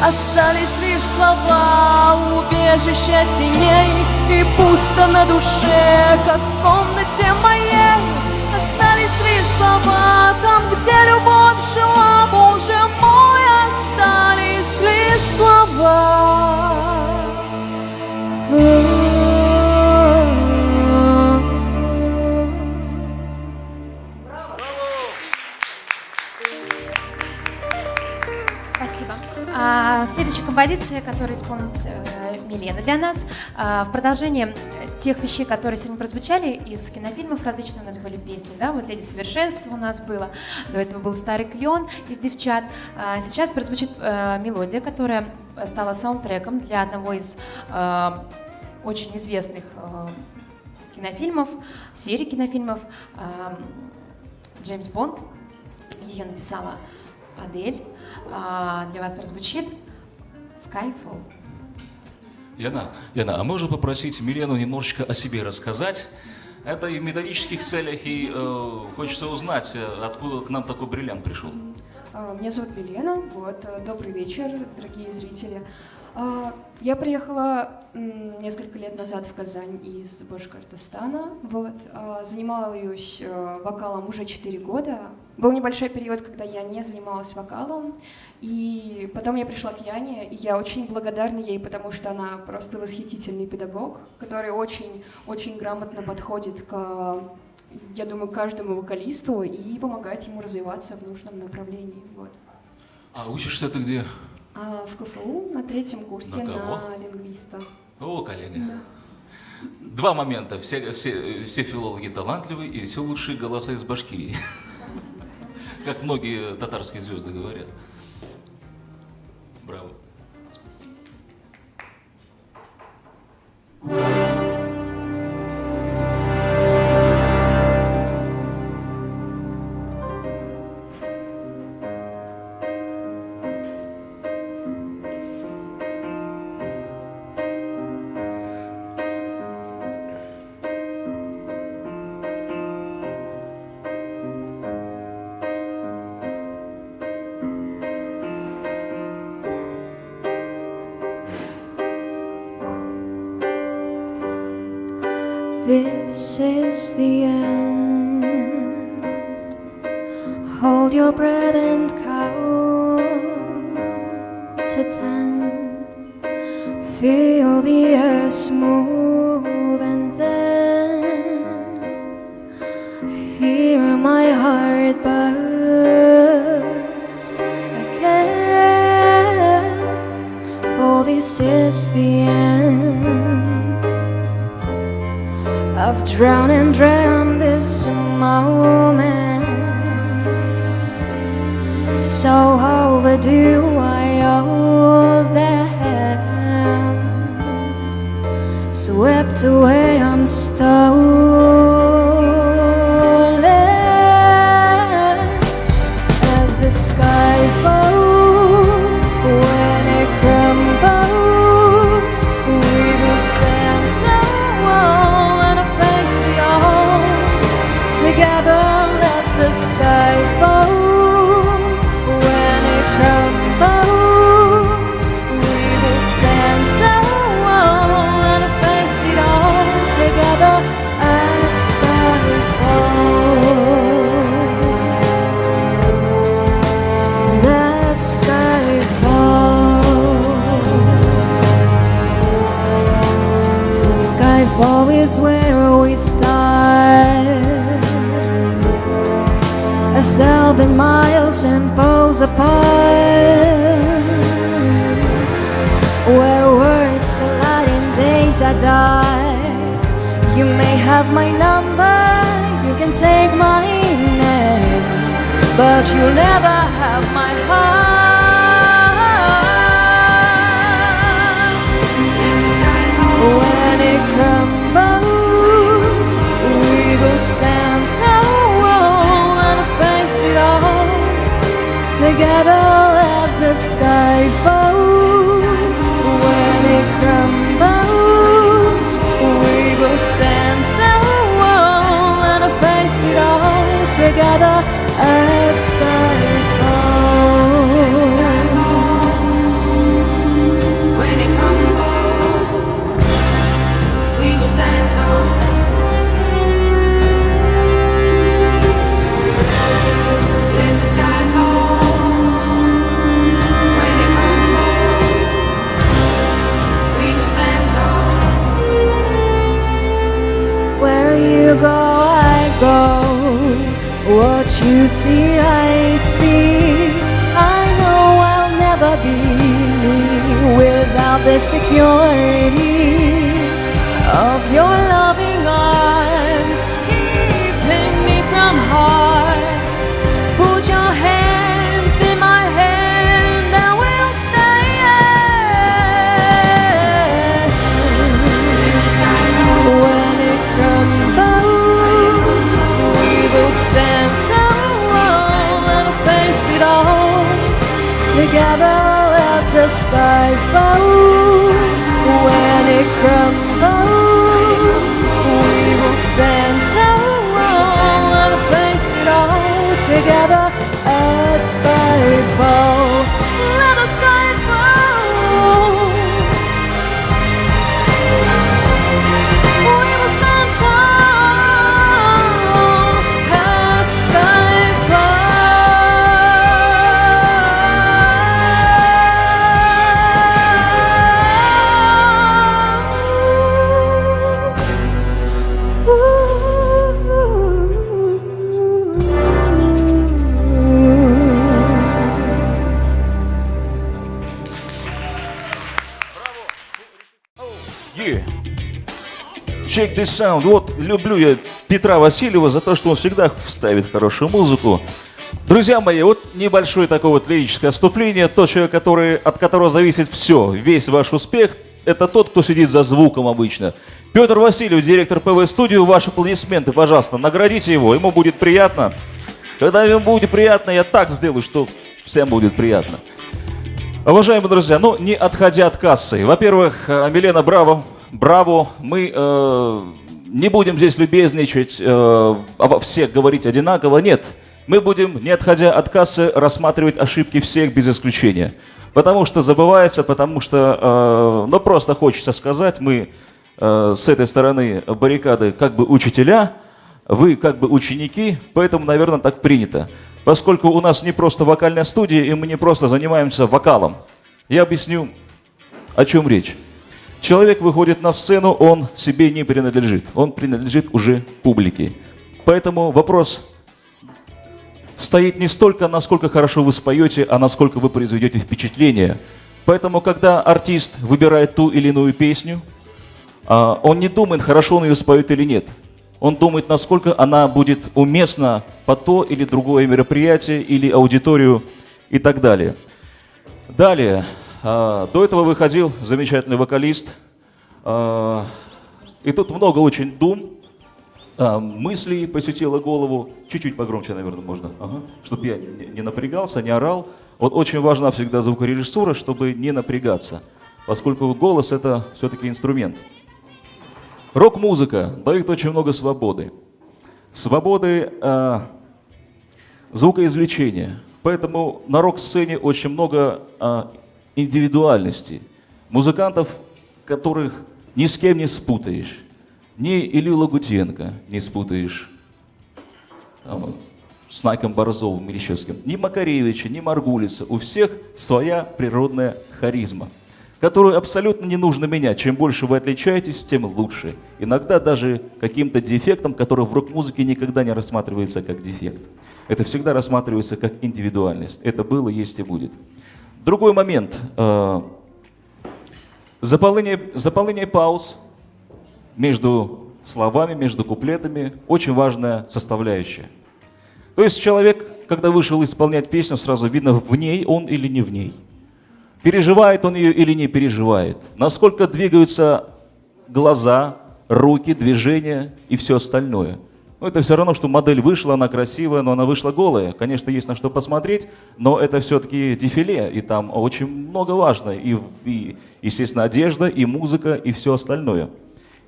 Остались лишь слова, убежище теней, и пусто на душе, как в комнате моей. Остались лишь слова, там, где любовь жила, Боже мой, остались лишь слова. Спасибо. Следующая композиция, которую исполнит Милена для нас, в продолжение тех вещей, которые сегодня прозвучали из кинофильмов различных, у нас были песни, да, вот «Леди совершенства» у нас было, до этого был «Старый клен» из «Девчат». Сейчас прозвучит мелодия, которая стала саундтреком для одного из очень известных кинофильмов, серии кинофильмов «Джеймс Бонд». Ее написала Адель. Для вас прозвучит Skyfall. Яна, а можно попросить Милену немножечко о себе рассказать? Это и в методических целях, и хочется узнать, откуда к нам такой бриллиант пришел. Меня зовут Милена, добрый вечер, дорогие зрители. Я приехала несколько лет назад в Казань из Башкортостана, занималась вокалом уже 4 года. Был небольшой период, когда я не занималась вокалом, и потом я пришла к Яне, и я очень благодарна ей, потому что она просто восхитительный педагог, который очень грамотно подходит к, я думаю, каждому вокалисту и помогает ему развиваться в нужном направлении. А учишься ты где? В КФУ на 3-м курсе на лингвиста. О, коллега. Да. Два момента. Все филологи талантливые, и все лучшие голоса из Башкирии. Как многие татарские звезды говорят. Браво. Спасибо. This is the end. Hold your breath and count to 10. Feel the earth smooth and then hear my heart burst again. For this is the end. I've drowned and dreamt this moment, so overdue I owe them. Swept away, I'm stolen. Let the sky fall when it crumbles. We will stand tall and face it all together. Let the sky fall when it crumbles. We will stand tall and face it all together. As sky falls, that sky falls. Skyfall is where we start, 1,000 miles and poles apart, where words collide and days are dark. You may have my number, you can take my name, but you'll never have my heart. When it crumbles, we will stand tall and face it all together. Let the sky fall. When it crumbles, we will stand tall and face it all together. At sky fall. you see, I see. I know I'll never be me without the security of your loving arms, keeping me from hearts. Put your hands in my hand and we'll stay. When it crumbles, we will stand tall and face it all together. Let the sky fall. When it crumbles, we will stand tall and face it all together. Let sky fall. Let the sky fall. We will stand tall. Let sky Yeah. Check this sound. Вот люблю я Петра Васильева за то, что он всегда ставит хорошую музыку. Друзья мои, вот небольшое такое вот лирическое отступление. Тот человек, от которого зависит все, весь ваш успех, это тот, кто сидит за звуком обычно. Петр Васильев, директор ПВ-студии, ваши аплодисменты, пожалуйста, наградите его, ему будет приятно. Когда ему будет приятно, я так сделаю, что всем будет приятно. Уважаемые друзья, ну не отходя от кассы. Во-первых, Милена, браво, браво. Мы не будем здесь любезничать, обо всех говорить одинаково. Нет, мы будем, не отходя от кассы, рассматривать ошибки всех без исключения. Потому что забывается, потому что, ну просто хочется сказать, мы с этой стороны баррикады как бы учителя, вы как бы ученики, поэтому, наверное, так принято. Поскольку у нас не просто вокальная студия, и мы не просто занимаемся вокалом. Я объясню, о чем речь. Человек выходит на сцену, он себе не принадлежит. Он принадлежит уже публике. Поэтому вопрос стоит не столько, насколько хорошо вы споете, а насколько вы произведете впечатление. Поэтому, когда артист выбирает ту или иную песню, он не думает, хорошо он ее споет или нет. Он думает, насколько она будет уместна по то или другое мероприятие, или аудиторию и так далее. Далее, до этого выходил замечательный вокалист. И тут много очень дум, мыслей посетило голову. Чуть-чуть погромче, наверное, можно, чтобы я не напрягался, не орал. Вот очень важна всегда звукорежиссура, чтобы не напрягаться, поскольку голос — это все-таки инструмент. Рок-музыка дает очень много свободы. Свободы звукоизвлечения. Поэтому на рок-сцене очень много индивидуальности. Музыкантов, которых ни с кем не спутаешь. Ни Илью Лагутенко не спутаешь с Найком Борзовым или еще с кем. Ни Макаревича, ни Маргулиса. У всех своя природная харизма, которую абсолютно не нужно менять. Чем больше вы отличаетесь, тем лучше. Иногда даже каким-то дефектом, который в рок-музыке никогда не рассматривается как дефект. Это всегда рассматривается как индивидуальность. Это было, есть и будет. Другой момент. Заполнение пауз между словами, между куплетами – очень важная составляющая. То есть человек, когда вышел исполнять песню, сразу видно, в ней он или не в ней. Переживает он ее или не переживает. Насколько двигаются глаза, руки, движения и все остальное. Но это все равно, что модель вышла, она красивая, но она вышла голая. Конечно, есть на что посмотреть, но это все-таки дефиле, и там очень много важно. И, естественно, одежда, и музыка, и все остальное.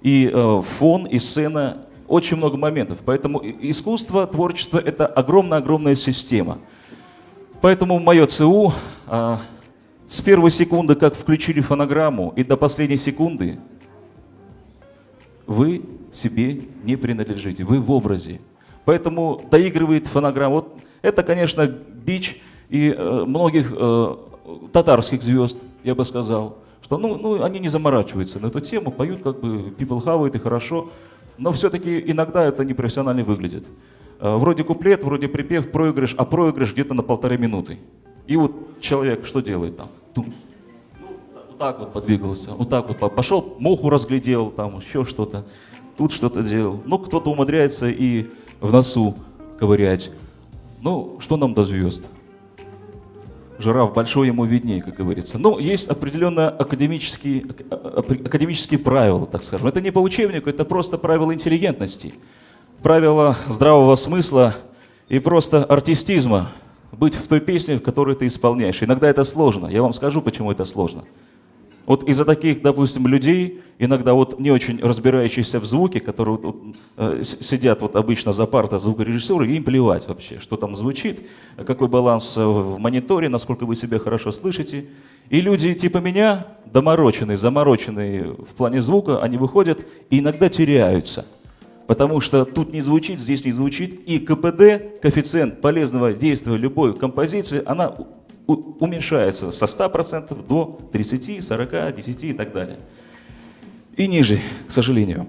И фон, и сцена, очень много моментов. Поэтому искусство, творчество – это огромная-огромная система. Поэтому мое ЦУ с первой секунды, как включили фонограмму, и до последней секунды вы себе не принадлежите, вы в образе. Поэтому доигрывает фонограмма. Вот это, конечно, бич и многих татарских звезд, я бы сказал, что они не заморачиваются на эту тему, поют как бы people have it и хорошо, но все-таки иногда это непрофессионально выглядит. вроде куплет, вроде припев, проигрыш, а проигрыш где-то на 1,5 минуты. И вот человек что делает там? Вот так вот подвигался, вот так вот пошел, муху разглядел, там еще что-то, тут что-то делал. Ну, кто-то умудряется и в носу ковырять. Ну, что нам до звезд? Жираф большой, ему виднее, как говорится. Но есть определенно академические правила, так скажем. Это не по учебнику, это просто правила интеллигентности, правила здравого смысла и просто артистизма. Быть в той песне, которую ты исполняешь. Иногда это сложно. Я вам скажу, почему это сложно. Вот из-за таких, допустим, людей, иногда вот не очень разбирающихся в звуке, которые сидят вот обычно за партой звукорежиссера, им плевать вообще, что там звучит, какой баланс в мониторе, насколько вы себя хорошо слышите. И люди типа меня, домороченные, замороченные в плане звука, они выходят и иногда теряются. Потому что тут не звучит, здесь не звучит, и КПД, коэффициент полезного действия любой композиции, она уменьшается со 100% до 30, 40, 10 и так далее. И ниже, к сожалению.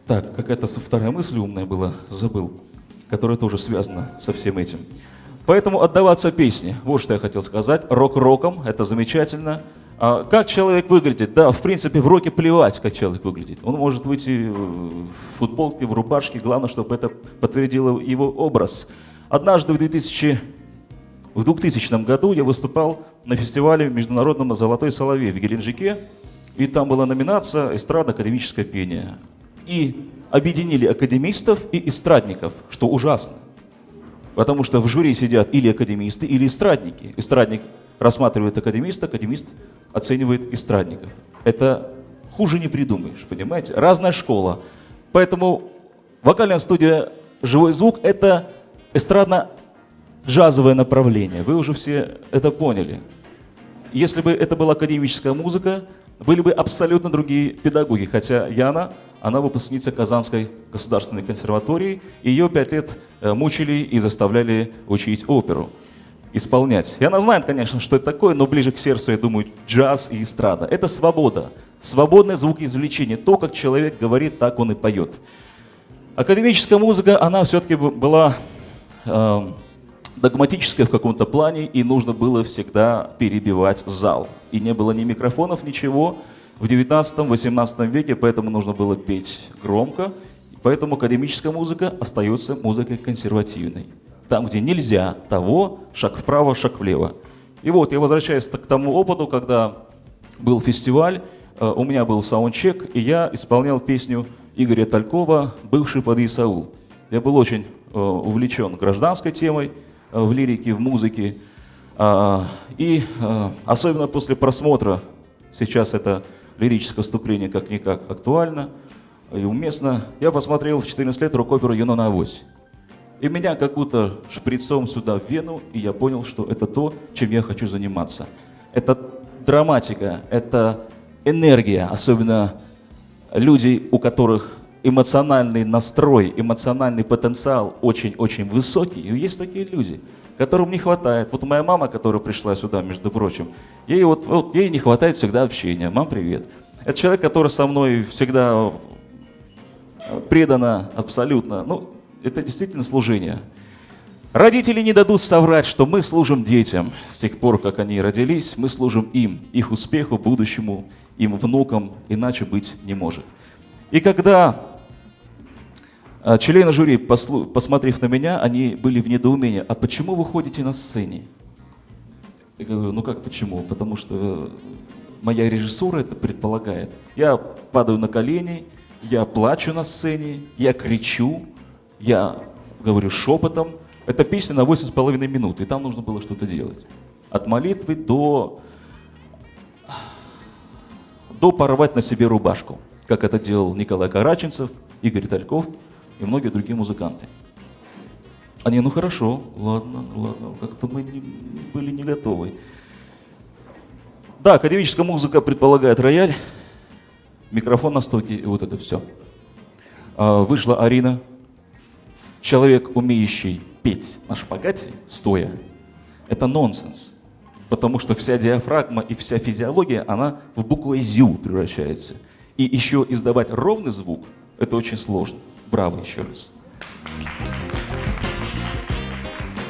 Так, какая-то вторая мысль умная была, забыл, которая тоже связана со всем этим. Поэтому отдаваться песне, вот что я хотел сказать. Рок роком, это замечательно. А как человек выглядит? Да, в принципе, в роке плевать, как человек выглядит. Он может выйти в футболке, в рубашке, главное, чтобы это подтвердило его образ. Однажды в 2000 году я выступал на фестивале международном «Золотой соловей» в Геленджике, и там была номинация «Эстрадно-академическое пение». И объединили академистов и эстрадников, что ужасно. Потому что в жюри сидят или академисты, или эстрадники. Эстрадник рассматривает академиста, академист оценивает эстрадников. Это хуже не придумаешь, понимаете? Разная школа. Поэтому вокальная студия «Живой звук» — это эстрадно-джазовое направление. Вы уже все это поняли. Если бы это была академическая музыка, были бы абсолютно другие педагоги. Хотя Яна, она выпускница Казанской государственной консерватории, и ее 5 лет мучили и заставляли учить оперу, исполнять. И она знает, конечно, что это такое, но ближе к сердцу, я думаю, джаз и эстрада. Это свобода, свободное звукоизвлечение. То, как человек говорит, так он и поет. Академическая музыка, она все-таки была догматическая в каком-то плане, и нужно было всегда перебивать зал. И не было ни микрофонов, ничего в 19-18 веке, поэтому нужно было петь громко. Поэтому академическая музыка остается музыкой консервативной. Там, где нельзя того, шаг вправо, шаг влево. И вот я возвращаюсь к тому опыту, когда был фестиваль, у меня был саундчек, и я исполнял песню Игоря Талькова «Бывший под Исаул». Я был очень увлечен гражданской темой в лирике, в музыке. И особенно после просмотра, сейчас это лирическое вступление как-никак актуально и уместно, я посмотрел в 14 лет рок-оперу «Юнона Авось». И меня как-то шприцом сюда в вену, и я понял, что это то, чем я хочу заниматься. Это драматика, это энергия, особенно люди, у которых эмоциональный настрой, эмоциональный потенциал очень-очень высокий. И есть такие люди, которым не хватает. Вот моя мама, которая пришла сюда, между прочим, ей ей не хватает всегда общения. Мам, привет. Это человек, который со мной всегда предано абсолютно. Ну, это действительно служение. Родители не дадут соврать, что мы служим детям. С тех пор, как они родились, мы служим им, их успеху, будущему, им внукам, иначе быть не может. И когда члены жюри, посмотрев на меня, они были в недоумении. А почему вы ходите на сцене? Я говорю, ну как почему? Потому что моя режиссура это предполагает. Я падаю на колени, я плачу на сцене, я кричу, я говорю шепотом. Это песня на 8,5 минут, и там нужно было что-то делать. От молитвы до порвать на себе рубашку, как это делал Николай Караченцев, Игорь Тальков и многие другие музыканты. Они, ну хорошо, ладно, как-то мы были не готовы. Да, академическая музыка предполагает рояль, микрофон на стойке и вот это все. Вышла Арина, человек, умеющий петь на шпагате, стоя. Это нонсенс, потому что вся диафрагма и вся физиология, она в букву «зю» превращается. И еще издавать ровный звук, это очень сложно. Браво еще раз.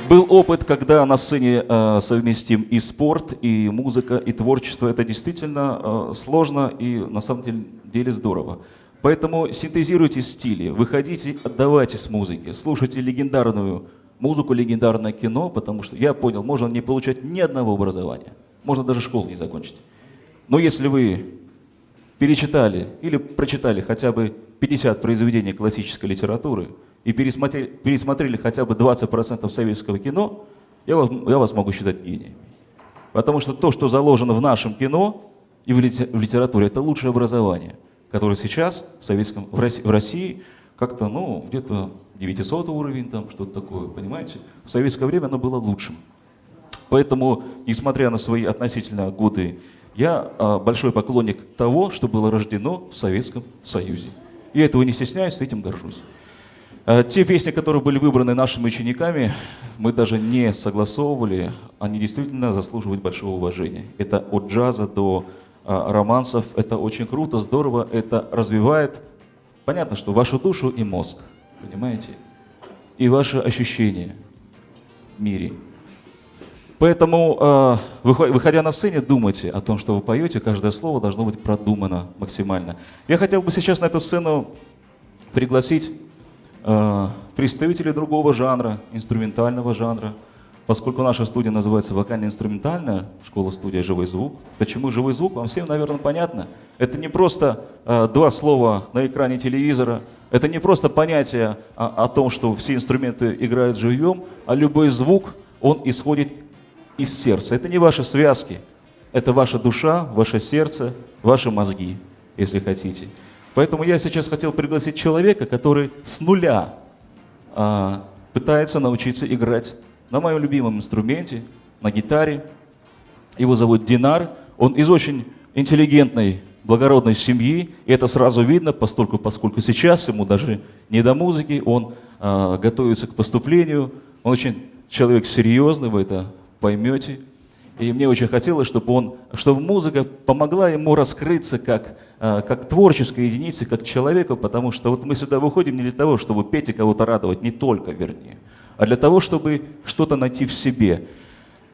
Был опыт, когда на сцене совместим и спорт, и музыка, и творчество. Это действительно сложно и на самом деле здорово. Поэтому синтезируйте стили, выходите, отдавайтесь музыке, слушайте легендарную музыку, легендарное кино, потому что я понял, можно не получать ни одного образования, можно даже школу не закончить. Но если вы перечитали или прочитали хотя бы 50 произведений классической литературы и пересмотрели хотя бы 20% советского кино, я вас могу считать гениями. Потому что то, что заложено в нашем кино и в литературе, это лучшее образование, которое сейчас в России как-то, ну, где-то 900 уровень, там что-то такое, понимаете? В советское время оно было лучшим. Поэтому, несмотря на свои относительно годы, я большой поклонник того, что было рождено в Советском Союзе. Я этого не стесняюсь, этим горжусь. Те песни, которые были выбраны нашими учениками, мы даже не согласовывали, они действительно заслуживают большого уважения. Это от джаза до романсов, это очень круто, здорово, это развивает, понятно, что вашу душу и мозг, понимаете, и ваши ощущения в мире. Поэтому, выходя на сцене, думайте о том, что вы поете, каждое слово должно быть продумано максимально. Я хотел бы сейчас на эту сцену пригласить представителей другого жанра, инструментального жанра, поскольку наша студия называется вокально-инструментальная школа-студия «Живой звук». Почему «Живой звук» вам всем, наверное, понятно. Это не просто два слова на экране телевизора, это не просто понятие о том, что все инструменты играют живьем, а любой звук, он исходит из сердца. Это не ваши связки, это ваша душа, ваше сердце, ваши мозги, если хотите. Поэтому я сейчас хотел пригласить человека, который с нуля пытается научиться играть на моем любимом инструменте, на гитаре. Его зовут Динар. Он из очень интеллигентной, благородной семьи. И это сразу видно, поскольку сейчас ему даже не до музыки. Он готовится к поступлению. Он очень человек серьезный, вы это поймете. И мне очень хотелось, чтобы музыка помогла ему раскрыться как творческой единице, как человеку, потому что вот мы сюда выходим не для того, чтобы петь и кого-то радовать, не только, вернее, а для того, чтобы что-то найти в себе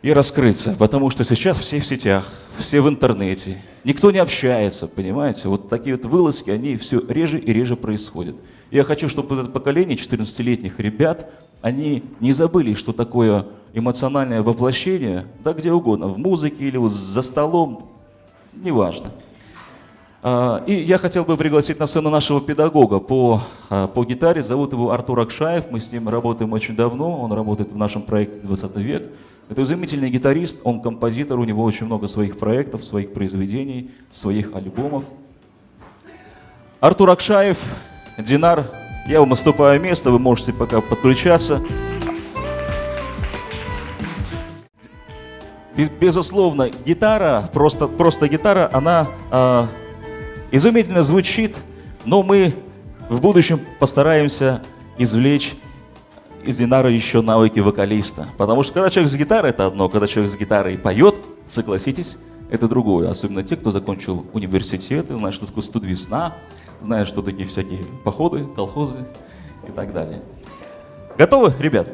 и раскрыться, потому что сейчас все в сетях, все в интернете, никто не общается, понимаете? Вот такие вот вылазки, они все реже и реже происходят. Я хочу, чтобы это поколение 14-летних ребят, они не забыли, что такое эмоциональное воплощение, да где угодно, в музыке или вот за столом, неважно. И я хотел бы пригласить на сцену нашего педагога по гитаре, зовут его Артур Акшаев, мы с ним работаем очень давно, он работает в нашем проекте «20 век». Это изумительный гитарист, он композитор, у него очень много своих проектов, своих произведений, своих альбомов. Артур Акшаев, Динар, я вам уступаю место, вы можете пока подключаться. Безусловно, гитара, просто гитара, она изумительно звучит, но мы в будущем постараемся извлечь из Динара еще навыки вокалиста. Потому что когда человек с гитарой, это одно, когда человек с гитарой поет, согласитесь, это другое. Особенно те, кто закончил университет, знают, что такое студвесна, знают, что такие всякие походы, колхозы и так далее. Готовы, ребят?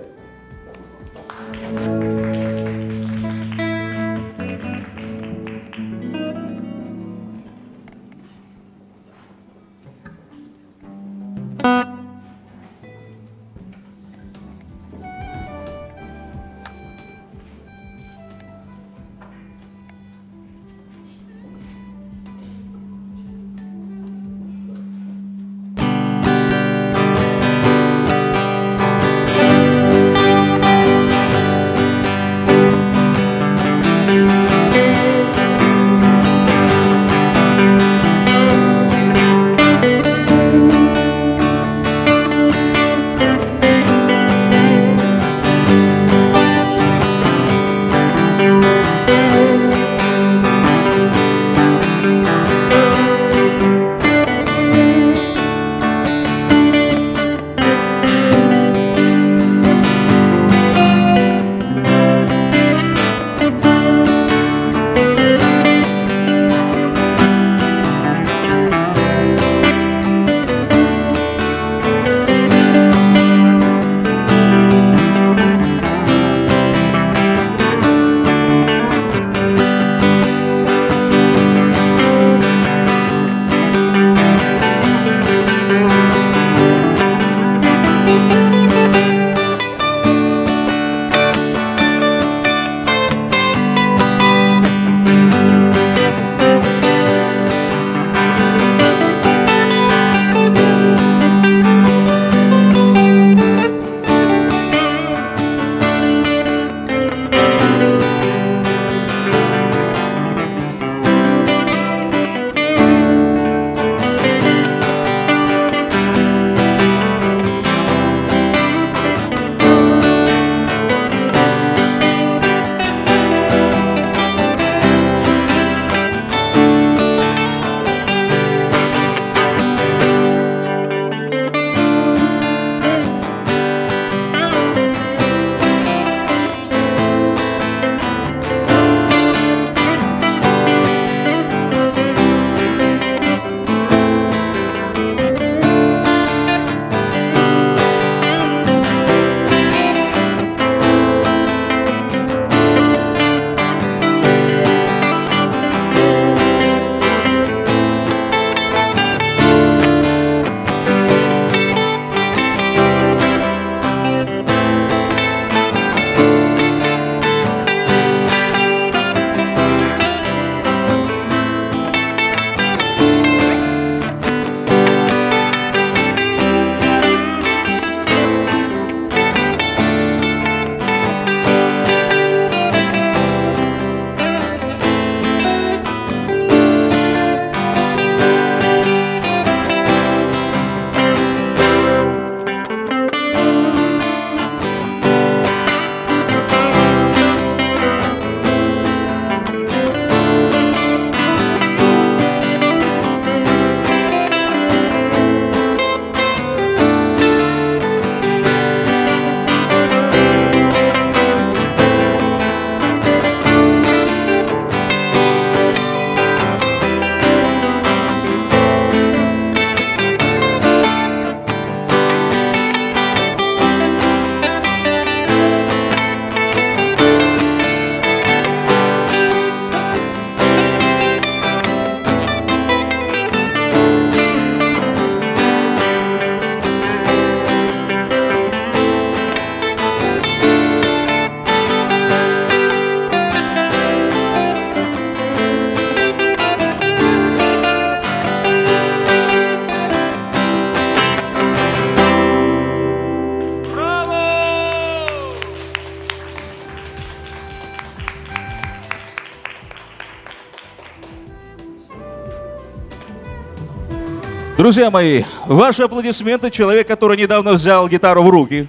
Друзья мои, ваши аплодисменты, человек, который недавно взял гитару в руки.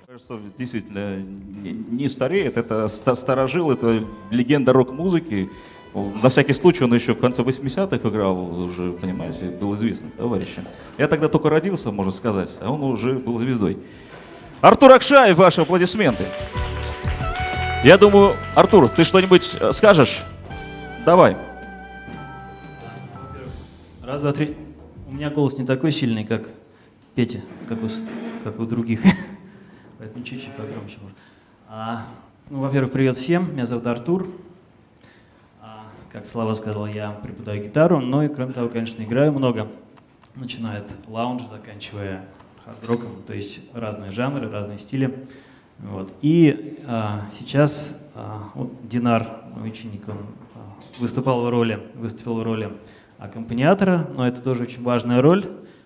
Кажется, действительно, не стареет, это старожил, это легенда рок-музыки. На всякий случай он еще в конце 80-х играл, уже, понимаете, был известным товарищем. Я тогда только родился, можно сказать, а он уже был звездой. Артур Акшаев, ваши аплодисменты. Я думаю, Артур, ты что-нибудь скажешь? Давай. Раз, два, три. У меня голос не такой сильный, как Петя, как у других. Поэтому чуть-чуть погромче можно. Во-первых, привет всем. Меня зовут Артур. Как Слава сказал, я преподаю гитару, но и, кроме того, конечно, играю много. Начиная от лаунжа, заканчивая хард-роком, то есть разные жанры, разные стили. Вот. И сейчас вот Динар, мой ученик, он выступил в роли аккомпаниатора, но это тоже очень важная роль,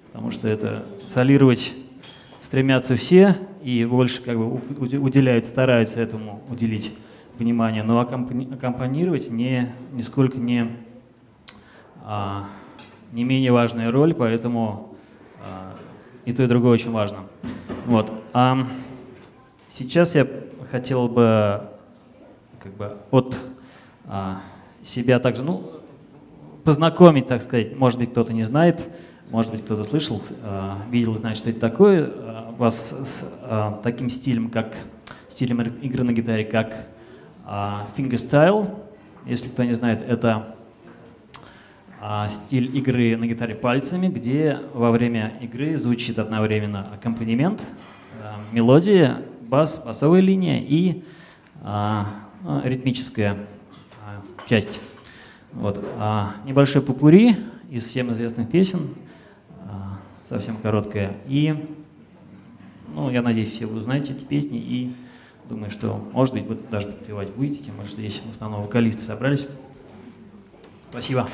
потому что это солировать стремятся все и больше как бы стараются этому уделить внимание, но аккомпанировать нисколько не менее важная роль, поэтому и то, и другое очень важно. Вот. Сейчас я хотел бы как бы от себя также, познакомить, так сказать. Может быть, кто-то не знает, может быть, кто-то слышал, видел, знает, что это такое. Вас с таким стилем игры на гитаре, как fingerstyle. Если кто не знает, это стиль игры на гитаре пальцами, где во время игры звучит одновременно аккомпанемент, мелодия, басовая линия и ритмическая часть. Вот. Небольшой попурри из всем известных песен, совсем короткая. И я надеюсь, все вы знаете эти песни и думаю, что, может быть, вы даже подпевать будете, тем более, что здесь в основном вокалисты собрались. Спасибо.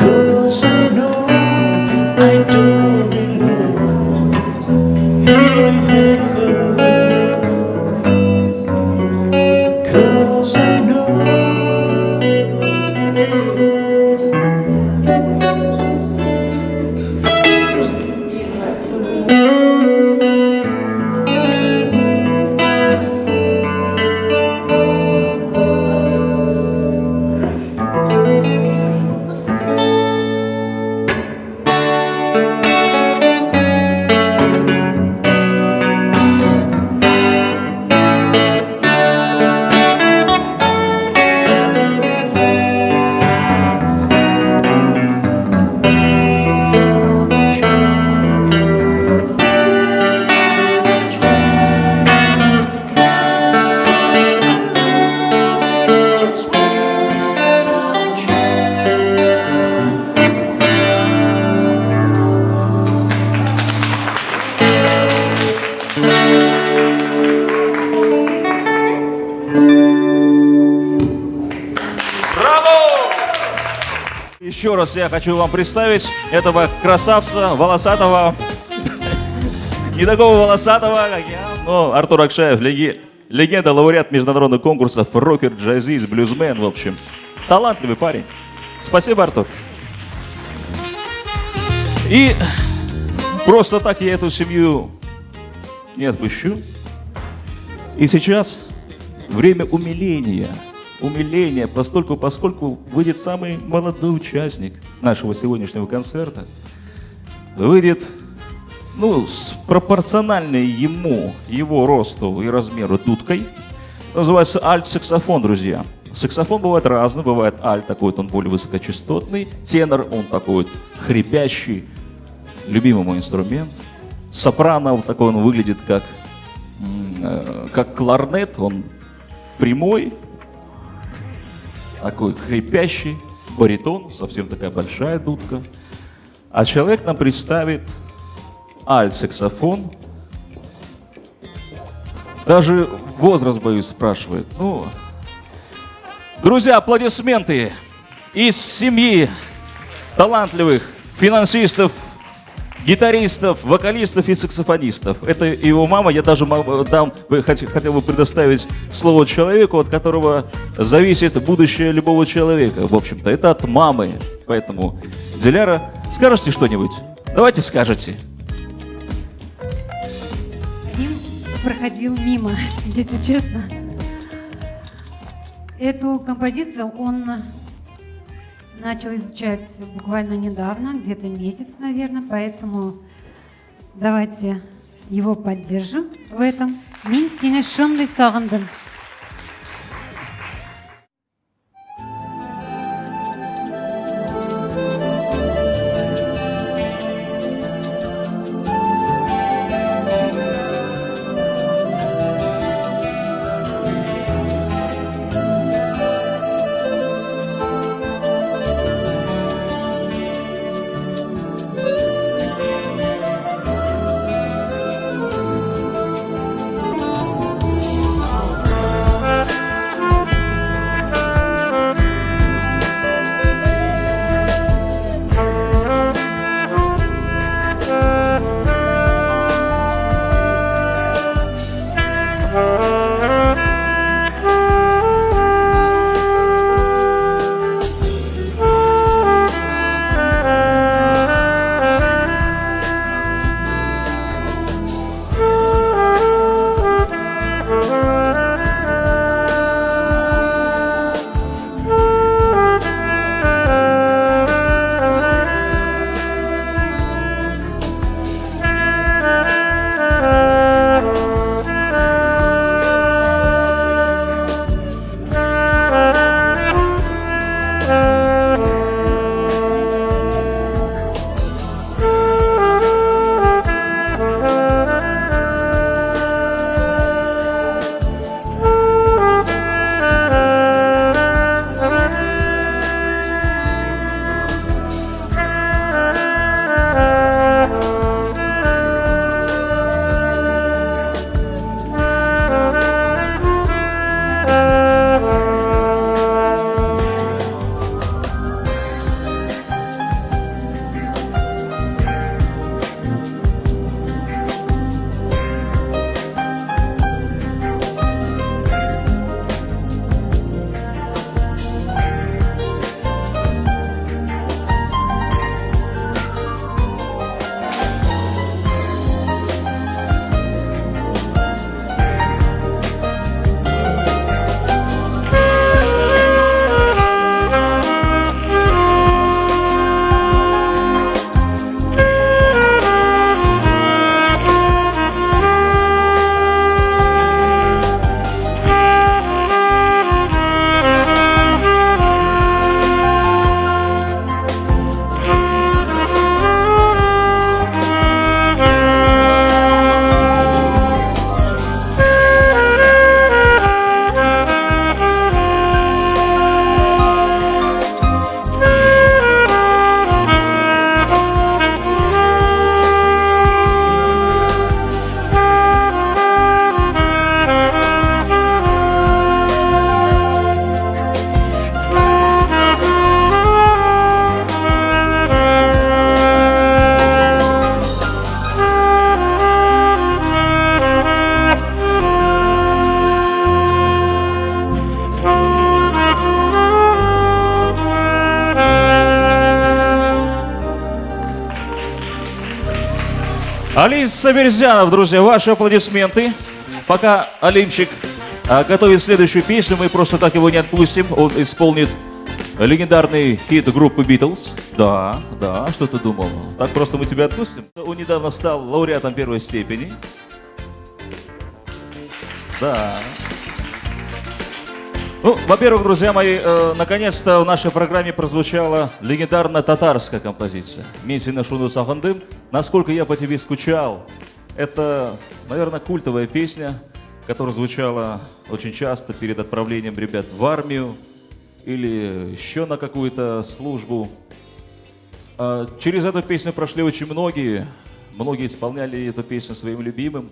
'Cause I know I don't belong in heaven. 'Cause I know Еще раз я хочу вам представить этого красавца, волосатого, не такого волосатого, как я, но Артур Акшаев, легенда, лауреат международных конкурсов, рокер, джазист, блюзмен, в общем. Талантливый парень. Спасибо, Артур. И просто так я эту семью не отпущу. И сейчас время умиления, поскольку выйдет самый молодой участник нашего сегодняшнего концерта. Выйдет, с пропорциональной его росту и размеру дудкой. Называется альт-саксофон, друзья. Саксофон бывает разный, бывает альт, такой вот он более высокочастотный. Тенор, он такой вот хрипящий, любимый мой инструмент. Сопрано, вот такой он выглядит как кларнет, он прямой, такой хрипящий, баритон, совсем такая большая дудка. А человек нам представит альт-саксофон. Даже возраст, боюсь, спрашивает. Друзья, аплодисменты из семьи талантливых финансистов, гитаристов, вокалистов и саксофонистов. Это его мама. Я даже хотел бы предоставить слово человеку, от которого зависит будущее любого человека. В общем-то, это от мамы. Поэтому, Диляра, скажете что-нибудь? Давайте скажете. Дим проходил мимо, если честно. Эту композицию он начал изучать буквально недавно, где-то месяц, наверное, поэтому давайте его поддержим в этом. Мин сине шонли сагындым. Алим Саверзянов, друзья, ваши аплодисменты. Пока Алимчик готовит следующую песню, мы просто так его не отпустим. Он исполнит легендарный хит группы Beatles. Да, что ты думал? Так просто мы тебя отпустим? Он недавно стал лауреатом первой степени. Да. Ну, во-первых, друзья мои, наконец-то в нашей программе прозвучала легендарная татарская композиция «Месина шуну сахандым». Насколько я по тебе скучал. Это, наверное, культовая песня, которая звучала очень часто перед отправлением ребят в армию или еще на какую-то службу. Через эту песню прошли очень многие исполняли эту песню своим любимым.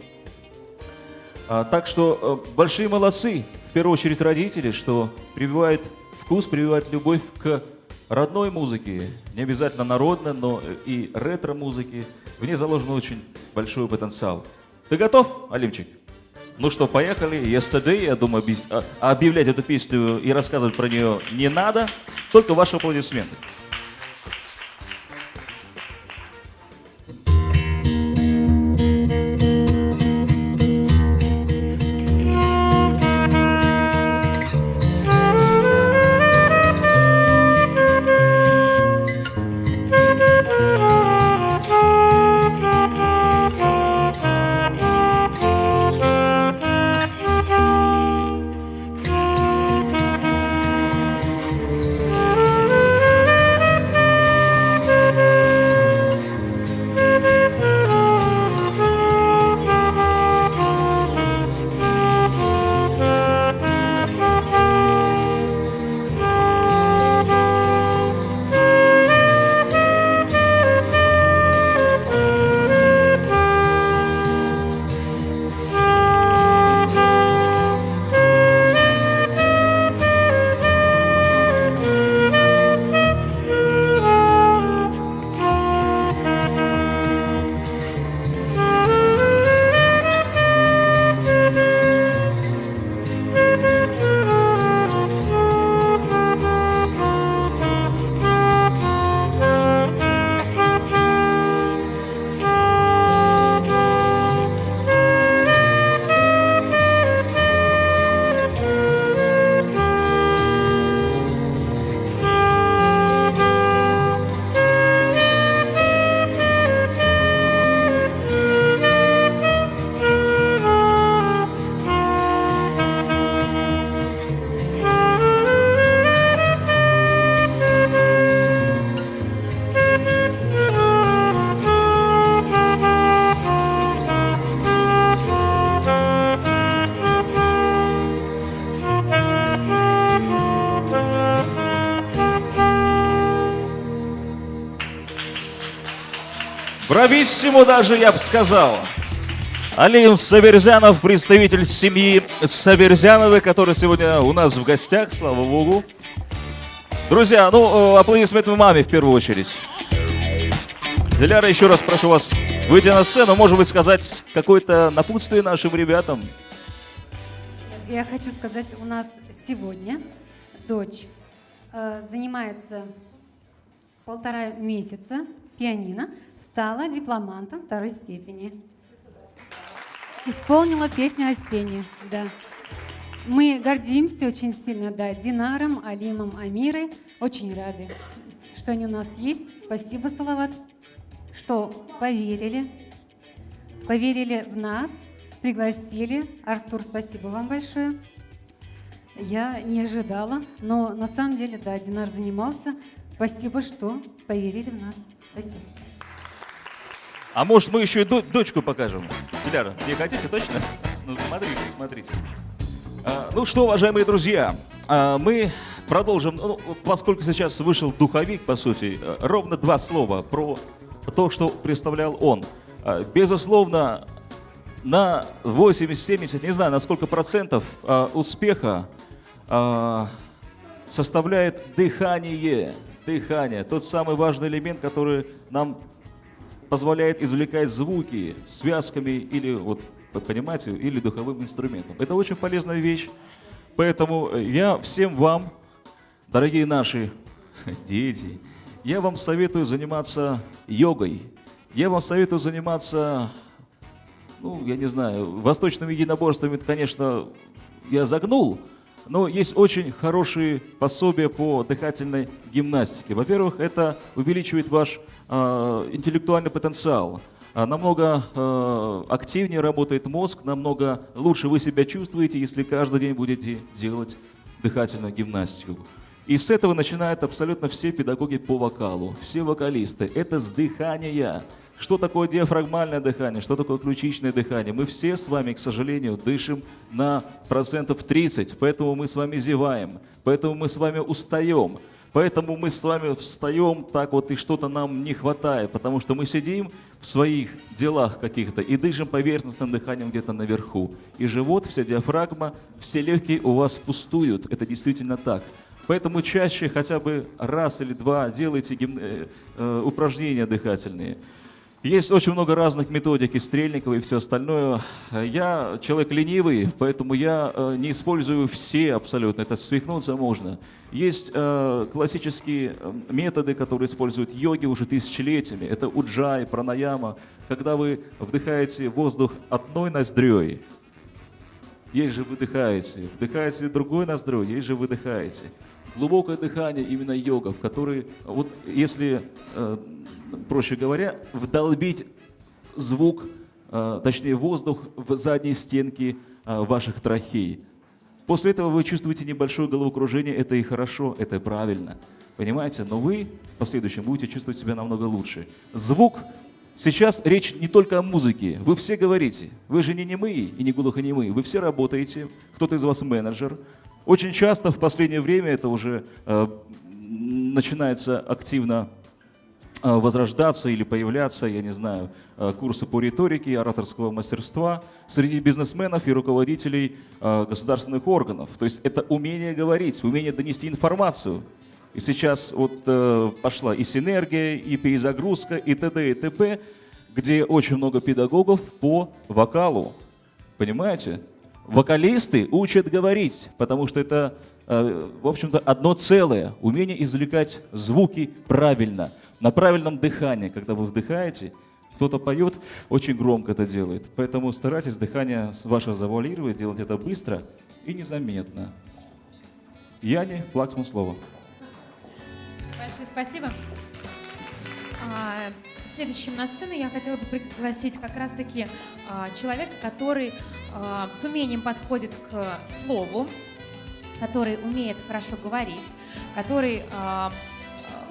Так что большие молодцы, в первую очередь родители, что прививают вкус, прививают любовь к родной музыке, не обязательно народной, но и ретро-музыке. В ней заложен очень большой потенциал. Ты готов, Алимчик? Ну что, поехали. Yesterday, я думаю, объявлять эту песню и рассказывать про нее не надо, только ваши аплодисменты. Брависсимо даже, я бы сказал. Алим Саверзянов, представитель семьи Саверзяновой, который сегодня у нас в гостях, слава богу. Друзья, ну, аплодисменты маме в первую очередь. Диляра, еще раз прошу вас выйти на сцену, может быть, сказать какое-то напутствие нашим ребятам. Я хочу сказать, у нас сегодня дочь занимается 1,5 месяца пианино, стала дипломантом 2 степени. Исполнила песню «Осеннюю», да. Мы гордимся очень сильно, да, Динаром, Алимом, Амирой. Очень рады, что они у нас есть. Спасибо, Салават, что поверили в нас, пригласили. Артур, спасибо вам большое. Я не ожидала, но на самом деле, да, Динар занимался. Спасибо, что поверили в нас. Спасибо. А может, мы еще и дочку покажем? Диляра, не хотите точно? Ну, смотрите. Ну что, уважаемые друзья, мы продолжим, ну, поскольку сейчас вышел духовик, по сути, ровно 2 слова про то, что представлял он. Безусловно, на 80-70, не знаю, на сколько процентов успеха составляет дыхание. Дыхание, тот самый важный элемент, который нам позволяет извлекать звуки связками или, вот, понимаете, или духовым инструментом. Это очень полезная вещь, поэтому я всем вам, дорогие наши дети, я вам советую заниматься йогой. Я вам советую заниматься, ну, я не знаю, восточными единоборствами, конечно, я загнул, но есть очень хорошие пособия по дыхательной гимнастике. Во-первых, это увеличивает ваш интеллектуальный потенциал. Намного активнее работает мозг, намного лучше вы себя чувствуете, если каждый день будете делать дыхательную гимнастику. И с этого начинают абсолютно все педагоги по вокалу, все вокалисты. Это с дыхания. Что такое диафрагмальное дыхание, что такое ключичное дыхание? Мы все с вами, к сожалению, дышим на 30%, поэтому мы с вами зеваем, поэтому мы с вами устаем, поэтому мы с вами встаем так вот и что-то нам не хватает, потому что мы сидим в своих делах каких-то и дышим поверхностным дыханием где-то наверху. И живот, вся диафрагма, все легкие у вас пустуют, это действительно так. Поэтому чаще хотя бы раз или два делайте упражнения дыхательные. Есть очень много разных методик, и Стрельникова, и все остальное. Я человек ленивый, поэтому я не использую все абсолютно, это свихнуться можно. Есть классические методы, которые используют йоги уже тысячелетиями. Это уджай, пранаяма, когда вы вдыхаете воздух одной ноздрёй, ей же выдыхаете, вдыхаете другой ноздрёй, ей же выдыхаете. Глубокое дыхание, именно йога, в которой, вот если, проще говоря, вдолбить звук, точнее воздух в задние стенки ваших трахей. После этого вы чувствуете небольшое головокружение, это и хорошо, это и правильно, понимаете? Но вы в последующем будете чувствовать себя намного лучше. Звук, сейчас речь не только о музыке, вы все говорите, вы же не немые и не глухонемые, вы все работаете, кто-то из вас менеджер. Очень часто в последнее время это уже начинается активно возрождаться или появляться, я не знаю, курсы по риторике, ораторского мастерства среди бизнесменов и руководителей государственных органов. То есть это умение говорить, умение донести информацию. И сейчас вот пошла и синергия, и перезагрузка, и т.д. и т.п., где очень много педагогов по вокалу. Понимаете? Вокалисты учат говорить, потому что это, в общем-то, одно целое. Умение извлекать звуки правильно, на правильном дыхании. Когда вы вдыхаете, кто-то поет, очень громко это делает. Поэтому старайтесь дыхание ваше завуалировать, делать это быстро и незаметно. Яне Флаксман слово. Большое спасибо. Следующим на сцену я хотела бы пригласить как раз-таки человека, который с умением подходит к слову, который умеет хорошо говорить, который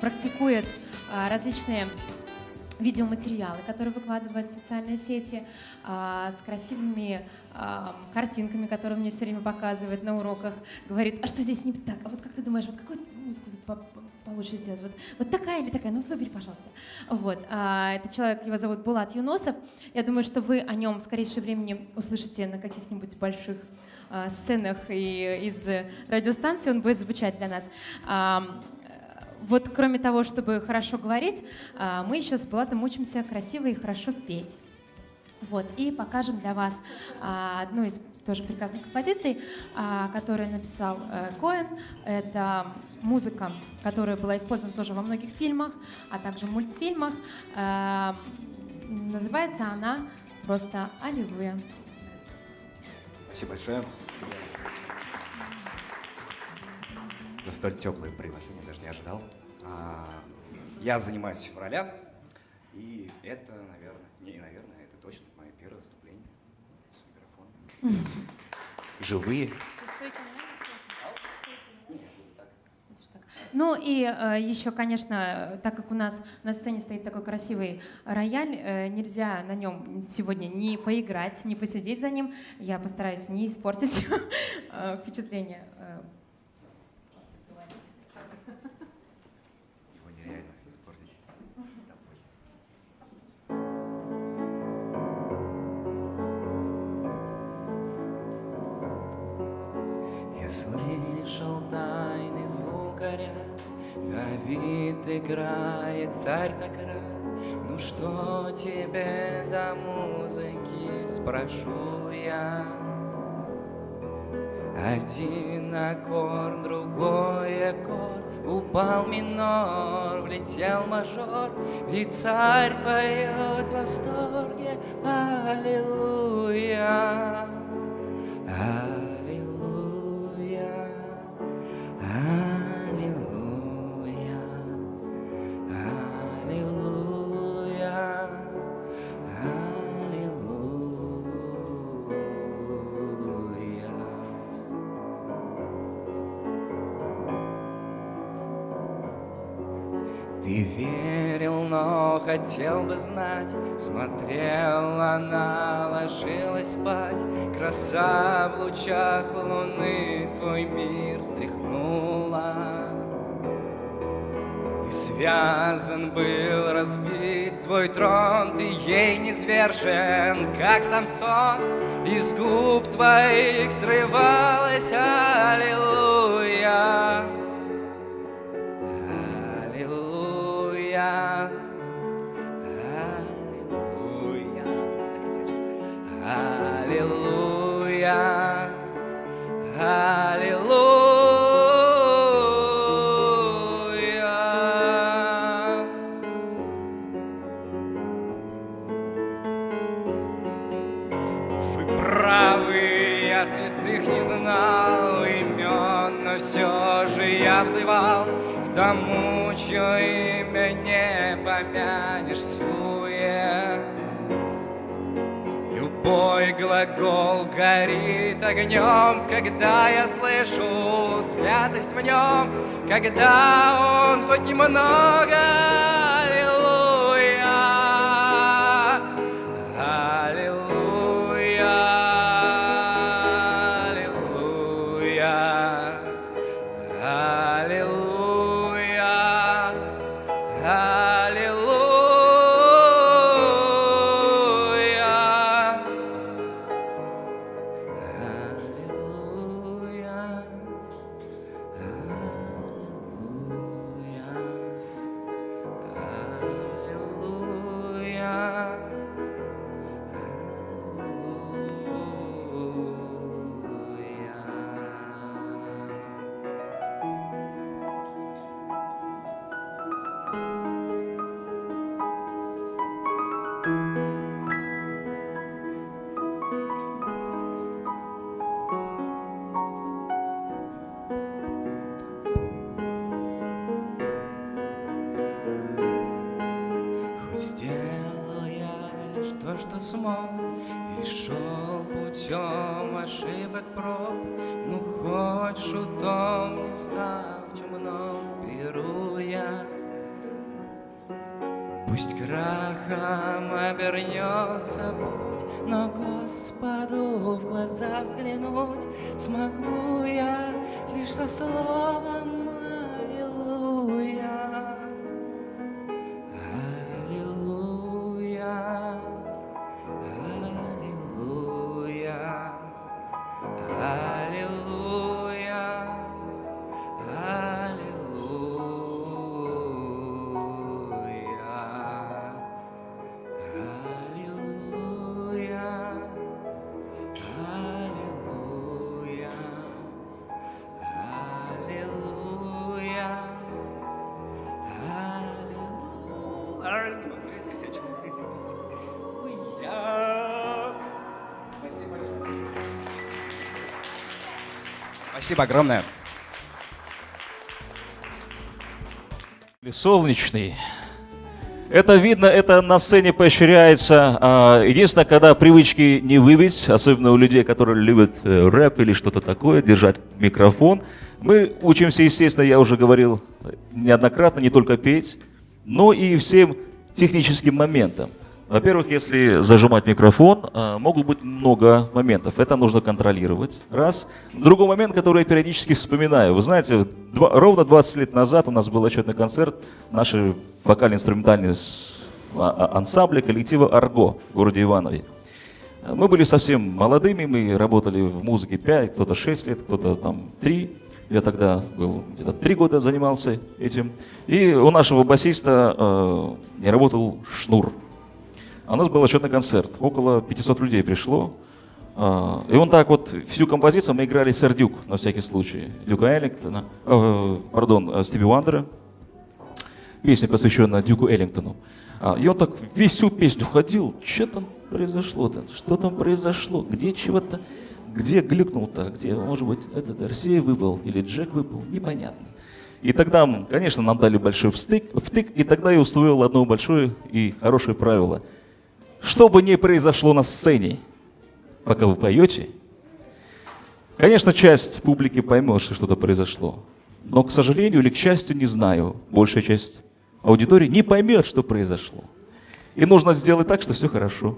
практикует различные видеоматериалы, которые выкладывает в социальные сети, с красивыми картинками, которые он мне все время показывает на уроках, говорит, а что здесь не так, а вот как ты думаешь, вот какую музыку тут получше сделать, вот такая или такая, ну выбери, пожалуйста. Вот. Этот человек, его зовут Булат Юнусов, я думаю, что вы о нем в скорейшее время услышите на каких-нибудь больших сценах и из радиостанции, он будет звучать для нас. Вот кроме того, чтобы хорошо говорить, мы еще с Булатом учимся красиво и хорошо петь. Вот, и покажем для вас одну из тоже прекрасных композиций, которую написал Коэн. Это музыка, которая была использована тоже во многих фильмах, а также мультфильмах. Называется она просто «Аллилуйя». Спасибо большое за столь теплое приглашение, даже не ожидал. Я занимаюсь с февраля, и это, наверное, это точно мое первое выступление с микрофоном. Живые. Ну и еще, конечно, так как у нас на сцене стоит такой красивый рояль, нельзя на нем сегодня не поиграть, не посидеть за ним. Я постараюсь не испортить впечатление. Его нереально испортить. Я слышал тайный звук оря, Давид играет, царь так рад. Ну что тебе до музыки, спрошу я. Один аккорд, другой аккорд, упал минор, влетел мажор, и царь поет в восторге: Аллилуйя, Аллилуйя, Аллилуйя, Аллилуйя, Аллилуйя. Ты верил, но хотел бы знать, смотрела она, ложилась спать. Краса в лучах луны твой мир встряхнула. Ты связан был, разбит твой трон, ты ей низвержен, как Самсон. Из губ твоих срывалась аллилуйя, аллилуйя, аллилуйя, аллилуйя. Вы правы, я святых не знал имен, но все же я взывал к тому, чье имя не помянешь всуе. Любой глагол горит огнем, когда я слышу святость в нем, когда он хоть немного аллилуйя, аллилуйя, аллилуйя, аллилуйя, аллилуйя. Сделал я лишь то, что смог, и шел путем ошибок проб. Ну хоть шутом не стал в чумном перу я. Пусть крахом обернется путь, но Господу в глаза взглянуть смогу я лишь со словом аллилуйя. Аллилуйя, аллилуйя, аллилуйя, Спасибо огромное. Солнечный. Это видно, это на сцене поощряется. Единственное, когда привычки не выбить, особенно у людей, которые любят рэп или что-то такое, держать микрофон, мы учимся, естественно, я уже говорил неоднократно, не только петь, но и всем техническим моментам. Во-первых, если зажимать микрофон, могут быть много моментов. Это нужно контролировать. Раз. Другой момент, который я периодически вспоминаю. Вы знаете, ровно 20 лет назад у нас был отчетный концерт нашей вокально-инструментальной ансамбля коллектива «Арго» в городе Иванове. Мы были совсем молодыми, мы работали в музыке 5, кто-то 6 лет, кто-то там 3. Я тогда был где-то 3 года занимался этим. И у нашего басиста не работал шнур. У нас был отчетный концерт. Около 500 людей пришло. И он так вот, всю композицию мы играли сердюк, на всякий случай. Дюка Эллингтона, Стиви Уандера. Песня, посвященная Дюку Эллингтону. И он так весь всю песню ходил. Что там произошло-то? Что там произошло? Где чего-то? Где глюкнул-то? Где, может быть, этот Арсей выпал или Джек выпал? Непонятно. И тогда, конечно, нам дали большой втык, и тогда я усвоил одно большое и хорошее правило. Что бы ни произошло на сцене, пока вы поете, конечно, часть публики поймет, что что-то произошло. Но, к сожалению или к счастью, не знаю, большая часть аудитории не поймет, что произошло. И нужно сделать так, что все хорошо.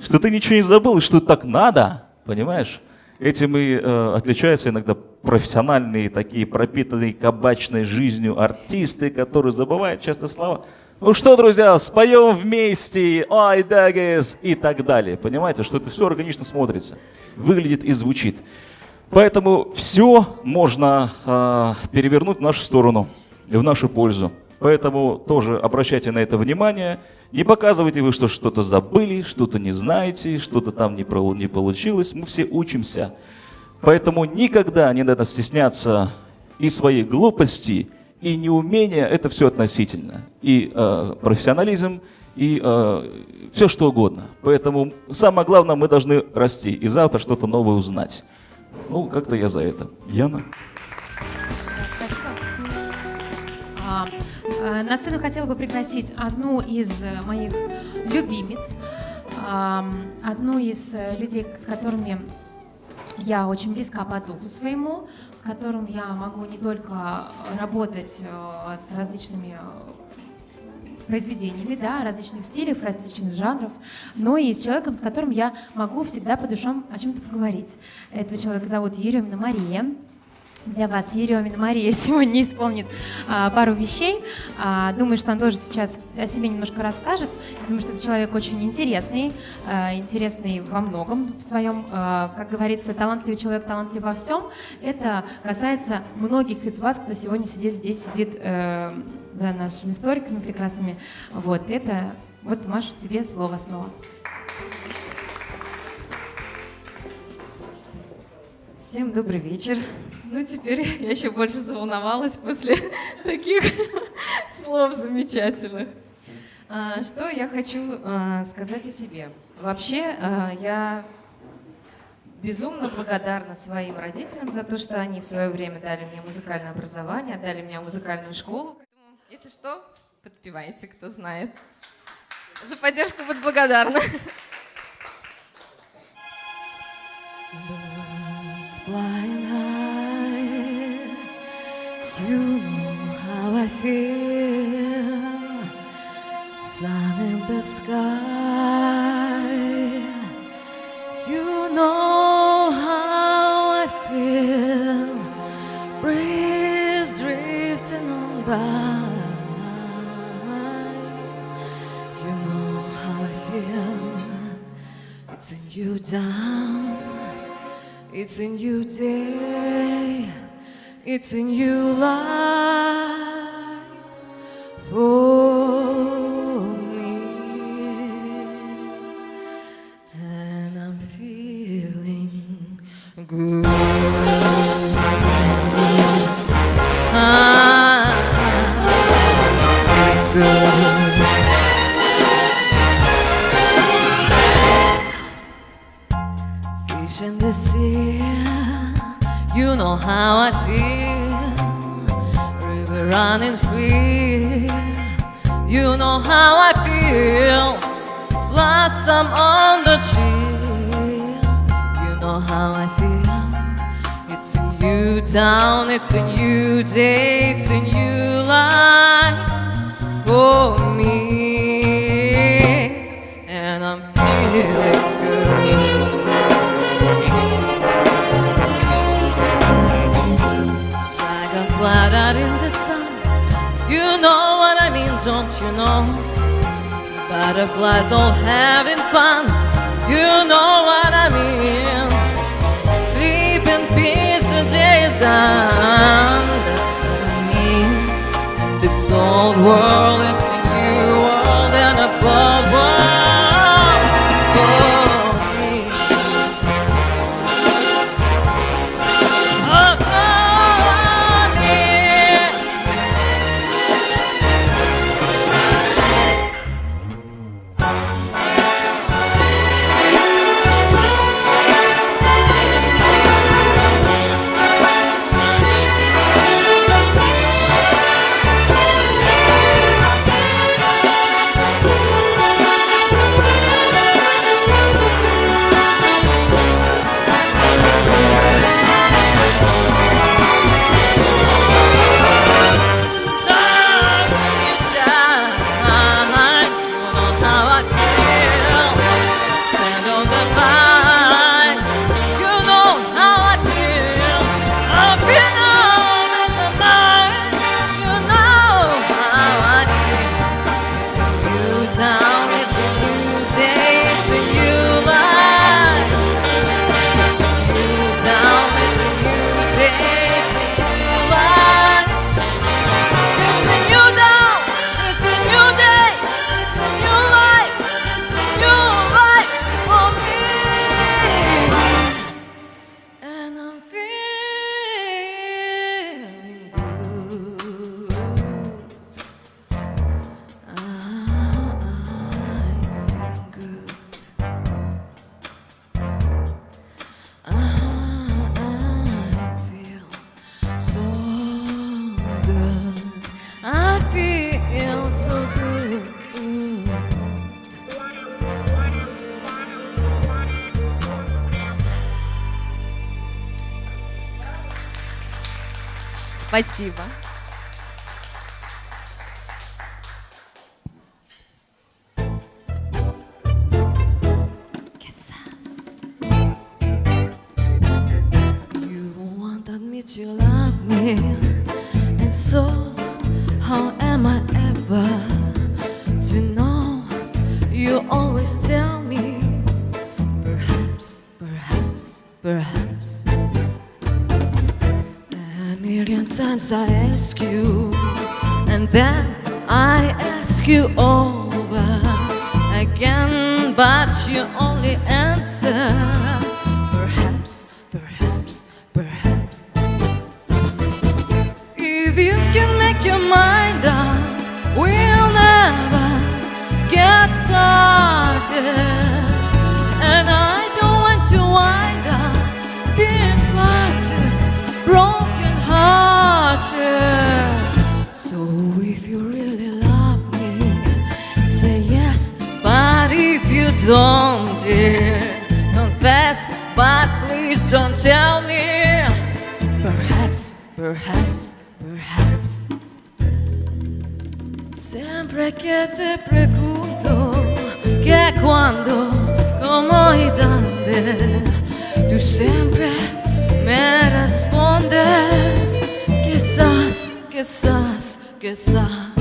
Что ты ничего не забыл, и что так надо, понимаешь? Этим и отличаются иногда профессиональные, такие пропитанные кабачной жизнью артисты, которые забывают часто слова. Ну что, друзья, споем вместе, ой, дагес, и так далее. Понимаете, что это все органично смотрится, выглядит и звучит. Поэтому все можно перевернуть в нашу сторону, в нашу пользу. Поэтому тоже обращайте на это внимание. Не показывайте вы, что что-то забыли, что-то не знаете, что-то там не получилось. Мы все учимся. Поэтому никогда не надо стесняться и своей глупости, и неумения. Это все относительно. И профессионализм, и все что угодно. Поэтому самое главное, мы должны расти и завтра что-то новое узнать. Ну, как-то я за это. Яна? На сцену хотела бы пригласить одну из моих любимец, одну из людей, с которыми я очень близка по духу своему, с которым я могу не только работать с различными произведениями, да, различных стилей, различных жанров, но и с человеком, с которым я могу всегда по душам о чем-то поговорить. Этого человека зовут Еремина Мария. Для вас Еремина Мария сегодня исполнит пару вещей. Думаю, что он тоже сейчас о себе немножко расскажет. Думаю, что это человек очень интересный, интересный во многом в своем, как говорится, талантливый человек, талантлив во всем. Это касается многих из вас, кто сегодня сидит за нашими столиками прекрасными. Вот, Маша, тебе слово снова. Всем добрый вечер. Ну, теперь я еще больше заволновалась после таких слов замечательных. Что я хочу сказать о себе? Вообще, я безумно благодарна своим родителям за то, что они в свое время дали мне музыкальное образование, дали мне музыкальную школу. Если что, подпевайте, кто знает. За поддержку буду благодарна. Flying high, you know how I feel. Sun in the sky, you know how I feel. Breeze drifting on by, you know how I feel. It's in you down. It's in you day, it's in you life for me, and I'm feeling good. Good. Fish in the sea, you know how I feel. River running free, you know how I feel. Blossom on the tree, you know how I feel. It's in you down, it's in you day, it's in you life for me, and I'm feeling good. Flat out in the sun, you know what I mean, don't you know? Butterflies all having fun, you know what I mean. Sleep in peace, the day is done, that's what I mean. In this old world, it's a new world and a bold world for me. Спасибо. You wanted me to love me, and so how am I ever to know? You always tell me, perhaps, perhaps, perhaps. A million times I ask you, and then I ask you over again, but you only answer, perhaps, perhaps, perhaps. If you can make your mind up, we'll never get started. And I don't want to wind up being parted, broken hearted. So if you really love me, say yes. But if you don't, dear, confess. But please don't tell me, perhaps, perhaps, perhaps. Sempre che te pregunto che quando, como y dónde, tú siempre me respondes, quizás, quizás, quizás.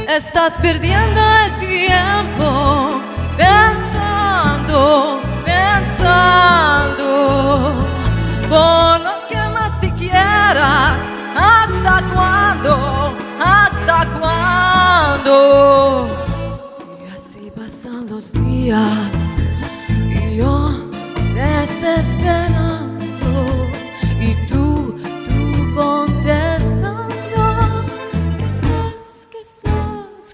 Estás perdiendo el tiempo pensando, pensando por lo que más te quieras. ¿Hasta cuándo? ¿Hasta cuándo? Y así pasan los días y yo desesperando y tú contestando. Quizás, quizás,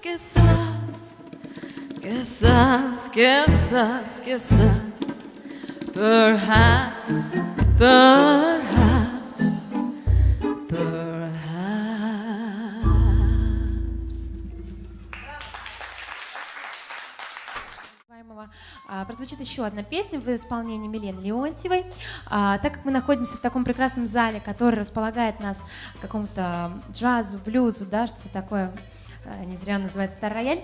quizás, quizás, quizás, perhaps, perhaps, perhaps. Прозвучит еще одна песня в исполнении Милены Леонтьевой. Так как мы находимся в таком прекрасном зале, который располагает нас к какому-то джазу, блюзу, да, что-то такое, не зря называется «Стар-рояль»,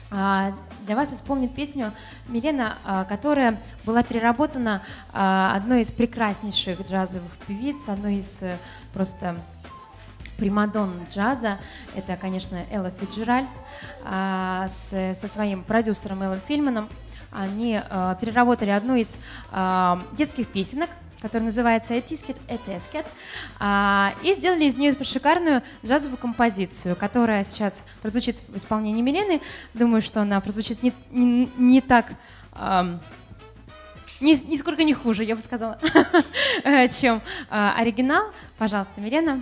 для вас исполнит песню Милена, которая была переработана одной из прекраснейших джазовых певиц, одной из просто примадонн джаза. Это, конечно, Элла Фицджеральд со своим продюсером Эллом Фильманом. Они переработали одну из детских песенок, которая называется «A Tisket, A Tasket», и сделали из нее шикарную джазовую композицию, которая сейчас прозвучит в исполнении Милены. Думаю, что она прозвучит не так, нисколько не хуже, я бы сказала, чем оригинал. Пожалуйста, Милена.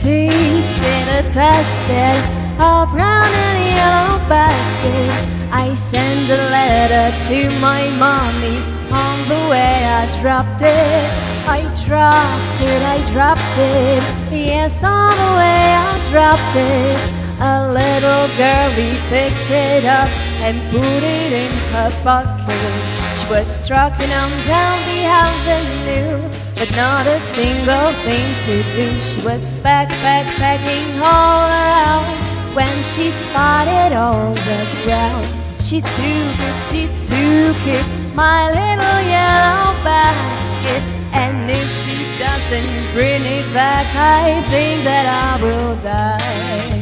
Tasted a tasket, a brown and yellow basket. I sent a letter to my mommy. On the way I dropped it. I dropped it, I dropped it. Yes, on the way I dropped it. A little girlie picked it up and put it in her pocket. She was trucking on down the avenue, but not a single thing to do. She was packing all around when she spotted all the ground. She took it, my little yellow basket. And if she doesn't bring it back, I think that I will die.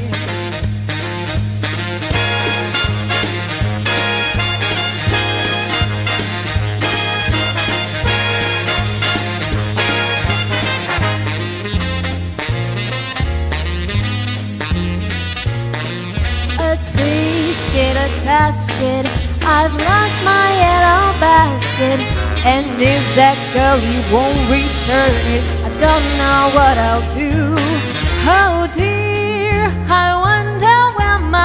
A tasket, I've lost my yellow basket. And if that girlie won't return it, I don't know what I'll do. Oh dear, I wonder where my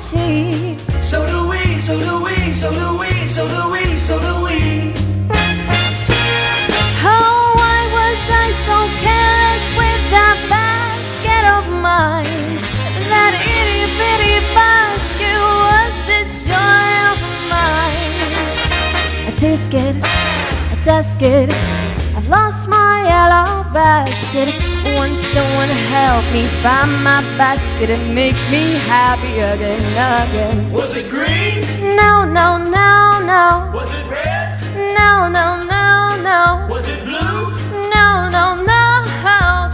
see. So do we, so do we, so do we, so do we, so do we. Oh, why was I so careless with that basket of mine? That itty bitty basket was the joy of mine. A tisket, a tasket, I've lost my yellow basket. Won't someone help me find my basket and make me happy again, again? Was it green? No, no, no, no. Was it red? No, no, no, no. Was it blue? No, no, no.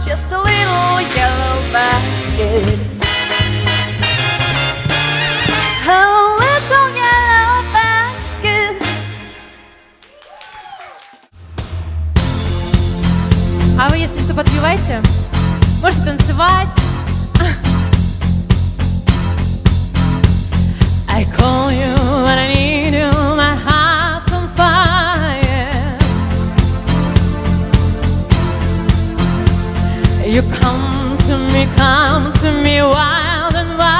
Just a little yellow basket. A little yellow basket. А вы, если что, подпевайте. Можете танцевать. I call you when I need you, my heart's on fire. You come to me wild and wild.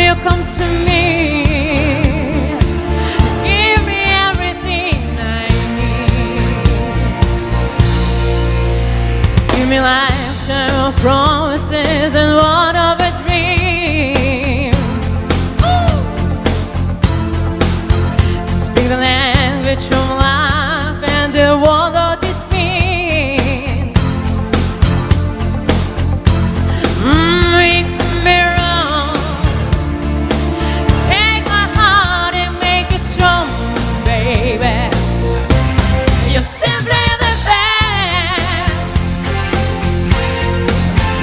You come to me, give me everything I need. Give me lifetime of promises and one of a dreams. Speak the language of life and the world that it means. We can be wrong. Take my heart and make it strong, baby. You're simply the best,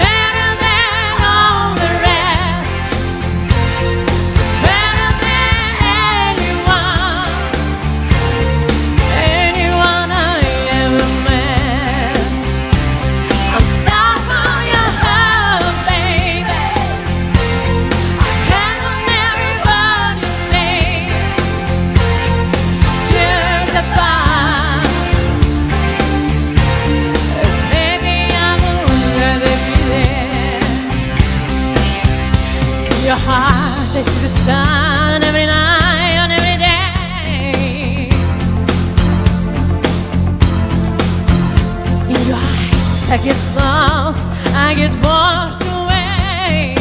better than all the rest, better than anyone I ever met. I'm stuck on your heart, baby. I hang on every word you say. Choose the path. Baby, I would rather be there. Your heart is the sun every night and every day. In your eyes, I get lost, I get washed away.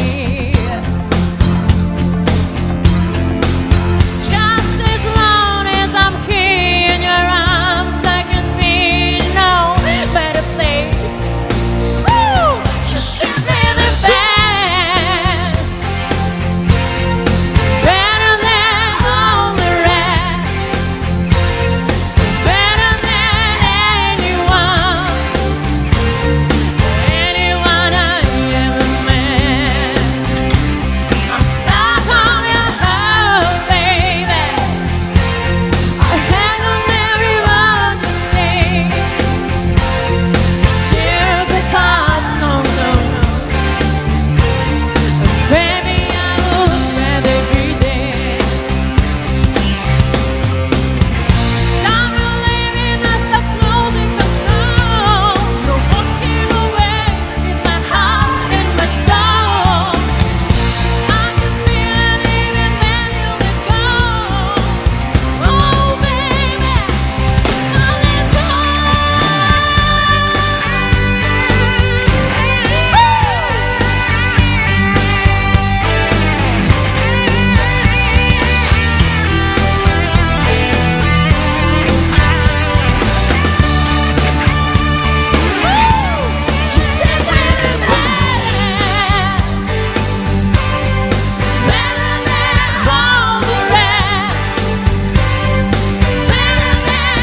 Just as long as I'm here in your arms, I can be no better place. Woo! You're simply the best, better than all the rest, better than anyone I ever met. I'm stuck on your heart, baby. I hang on every word you say. Choose the path, no, no, no. Baby, I would rather be there. Stop believing I stop losing control. No walking away with my heart and my soul. I can feel it even when you let go. Oh, baby, I let go. You're simply the best, better than all the rest, better than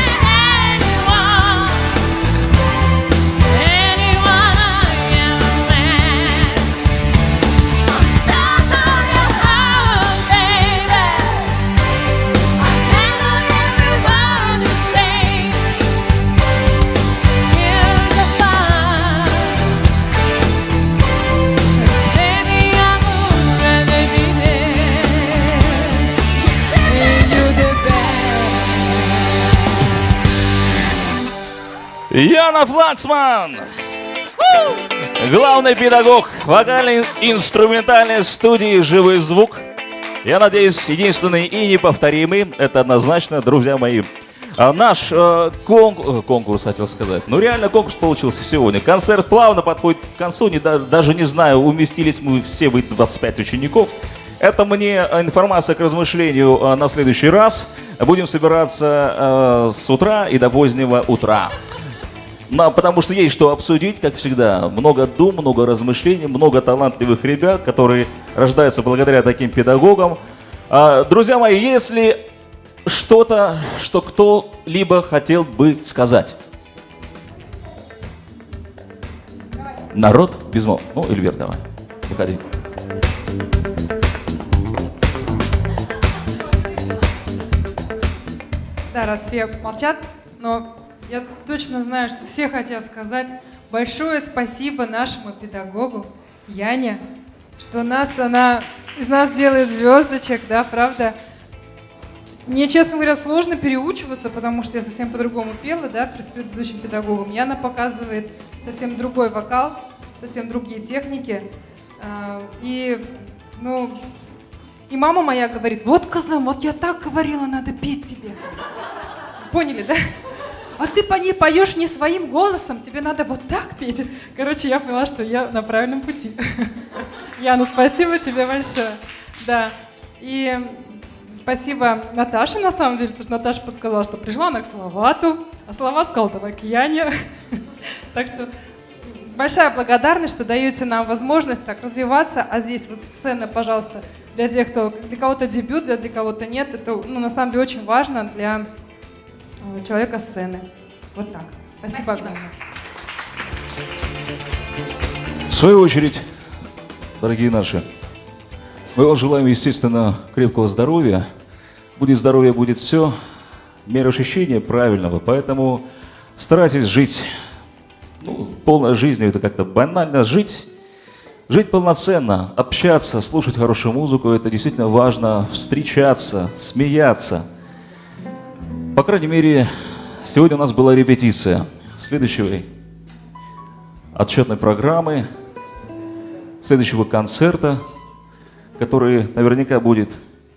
anyone I ever met. I'm stuck on your heart, baby. I hang on every word you say. Choose the path. Baby, I would rather be there. You're the best. Яна Флаксман! главный педагог вокально-инструментальной студии «Живой звук». Я надеюсь, единственный и неповторимый. Это однозначно, друзья мои. Наш конкурс, хотел сказать. Ну, реально конкурс получился сегодня. Концерт плавно подходит к концу. Даже не знаю, уместились мы все, вы 25 учеников. Это мне информация к размышлению на следующий раз. Будем собираться с утра и до позднего утра. Потому что есть что обсудить, как всегда. Много дум, много размышлений, много талантливых ребят, которые рождаются благодаря таким педагогам. Друзья мои, если что-то, что кто-либо хотел бы сказать. Народ без мол. Ну, Эльвир, давай, выходи. Да, раз все молчат, но я точно знаю, что все хотят сказать большое спасибо нашему педагогу Яне, что она из нас делает звездочек, да, правда? Мне, честно говоря, сложно переучиваться, потому что я совсем по-другому пела, да, с предыдущим педагогом. Яна показывает совсем другой вокал, совсем другие техники. И мама моя говорит: вот, Казам, вот я так говорила, надо петь тебе. Поняли, да? А ты по ней поешь не своим голосом, тебе надо вот так петь. Короче, я поняла, что я на правильном пути. Яна, спасибо тебе большое. Да. И спасибо Наташе, на самом деле, потому что Наташа подсказала, что пришла она к Салавату, а Салават сказал: давай к Яне. Так что большая благодарность, что даете нам возможность так развиваться. А здесь вот сцена, пожалуйста, для тех, для кого-то дебют, для кого-то нет. Это на самом деле очень важно для человека сцены. Вот так. Спасибо огромное. В свою очередь, дорогие наши, мы вам желаем, естественно, крепкого здоровья. Будет здоровье, будет все. Мироощущения правильного. Поэтому старайтесь жить. Полной жизнью, это как-то банально. Жить полноценно, общаться, слушать хорошую музыку. Это действительно важно. Встречаться, смеяться. По крайней мере, сегодня у нас была репетиция следующей отчетной программы, следующего концерта, который наверняка будет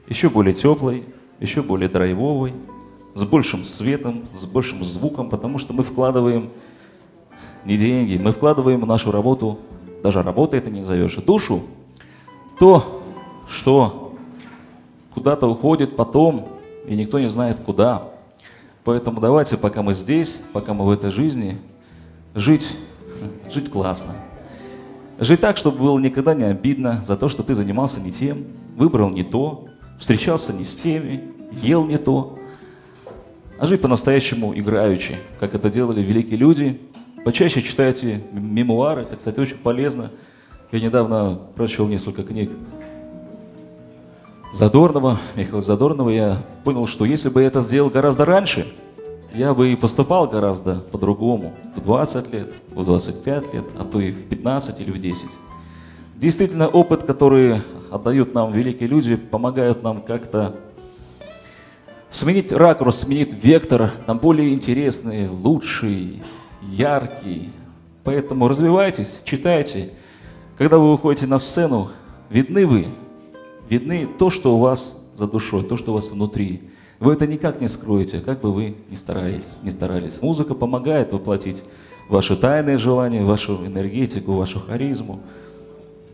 еще более теплый, еще более драйвовый, с большим светом, с большим звуком, потому что мы вкладываем не деньги, мы вкладываем в нашу работу, даже работа это не назовешь, душу, то, что куда-то уходит потом, и никто не знает куда. Поэтому давайте, пока мы здесь, пока мы в этой жизни, жить классно. Жить так, чтобы было никогда не обидно за то, что ты занимался не тем, выбрал не то, встречался не с теми, ел не то. А жить по-настоящему играючи, как это делали великие люди. Почаще читайте мемуары, это, кстати, очень полезно. Я недавно прочел несколько книг Задорнова, Михаила Задорнова. Я понял, что если бы я это сделал гораздо раньше, я бы и поступал гораздо по-другому. В 20 лет, в 25 лет, а то и в 15 или в 10. Действительно, опыт, который отдают нам великие люди, помогают нам как-то сменить ракурс, сменить вектор, нам более интересный, лучший, яркий. Поэтому развивайтесь, читайте. Когда вы выходите на сцену, видны то, что у вас за душой, то, что у вас внутри. Вы это никак не скроете, как бы вы ни старались. Музыка помогает воплотить ваши тайные желания, вашу энергетику, вашу харизму.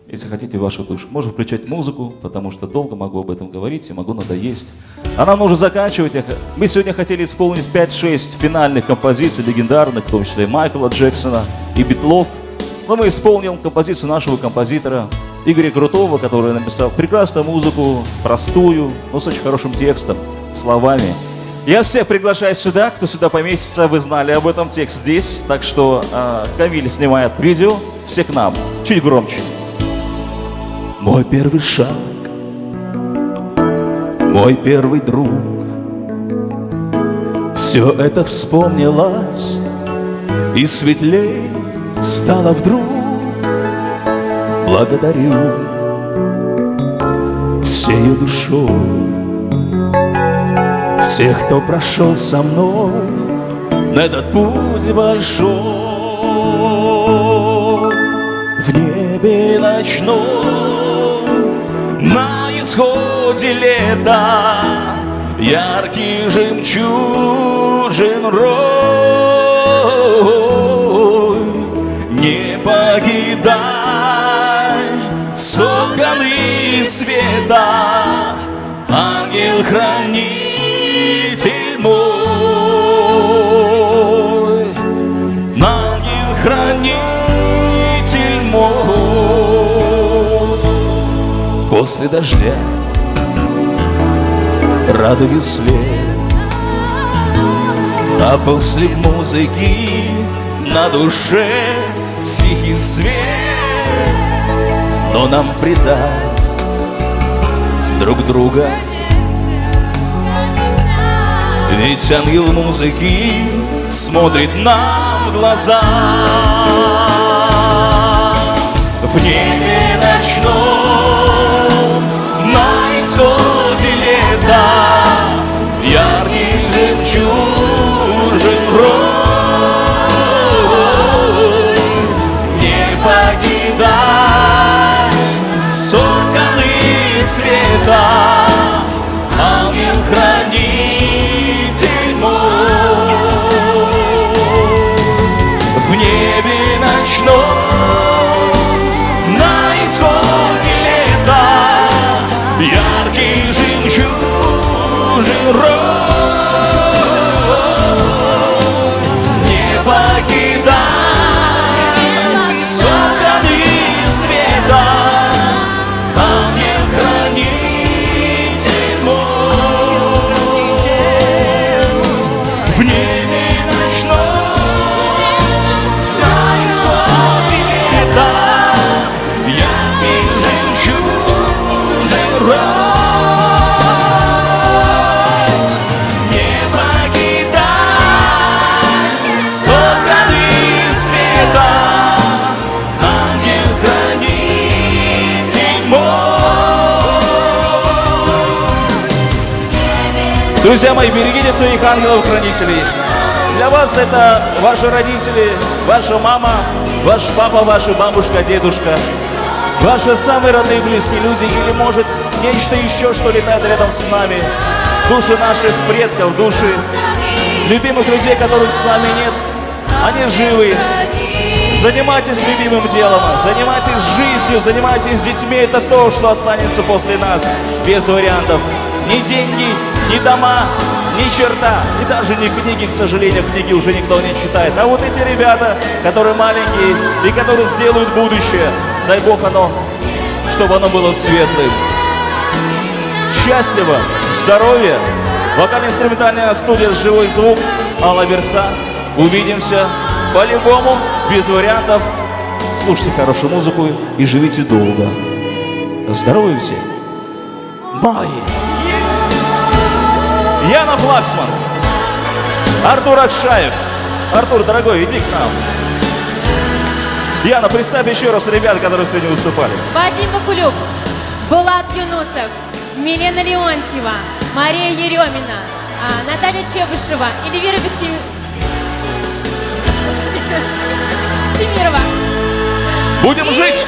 Если хотите, вашу душу. Можно включать музыку, потому что долго могу об этом говорить и могу надоесть. А нам нужно заканчивать. Мы сегодня хотели исполнить 5-6 финальных композиций легендарных, в том числе Майкла Джексона и Битлов. Но мы исполним композицию нашего композитора Игоря Крутого, который написал прекрасную музыку, простую, но с очень хорошим текстом, словами. Я всех приглашаю сюда, кто сюда поместится, вы знали об этом, текст здесь. Так что Камиль снимает видео, все к нам, чуть громче. Мой первый шаг, мой первый друг, все это вспомнилось и светлей стало вдруг. Благодарю всею душой всех, кто прошел со мной на этот путь большой. небе ночном, на исходе лета, яркий жемчужин рой. Не покидай сотканный света, ангел-хранитель мой, ангел-хранитель мой. После дождя радуги свет, а после музыки на душе тихий свет. Но нам предать друг друга, ведь ангел музыки смотрит нам в глаза. В небе ночном, на исходе лета, яркий жемчужин рой. Не покидай сотканный света, ангел-хранитель мой. В небе ночном, на исходе лета, яркий жемчужин рой. Не покидай сотканный света, ангел-хранитель мой. В небе ночном, на исходе лета, яркий жемчужин рой. Не покидай сотканный света, ангел-хранитель мой. Друзья мои, берегите своих ангелов-хранителей. Для вас это ваши родители, ваша мама, ваш папа, ваша бабушка, дедушка, ваши самые родные близкие люди или, может, нечто еще, что летает рядом с нами. Души наших предков, души любимых людей, которых с нами нет, они живы. Занимайтесь любимым делом, занимайтесь жизнью, занимайтесь с детьми. Это то, что останется после нас, без вариантов. Ни деньги, ни дома, ни черта, и даже не книги, к сожалению, книги уже никто не читает. А вот эти ребята, которые маленькие и которые сделают будущее, дай Бог чтобы оно было светлым. Счастья вам, здоровья. Вокально-инструментальная студия «Живой звук», Алла Верса. Увидимся по-любому, без вариантов. Слушайте хорошую музыку и живите долго. Здоровья всем. Бай! Яна Флаксман, Артур Акшаев. Артур, дорогой, иди к нам. Яна, представь еще раз ребят, которые сегодня выступали. Вадим Бакулюк, Булат Юнусов, Милена Леонтьева, Мария Еремина, Наталья Чебышева, Эльвира Тимирова. Будем жить!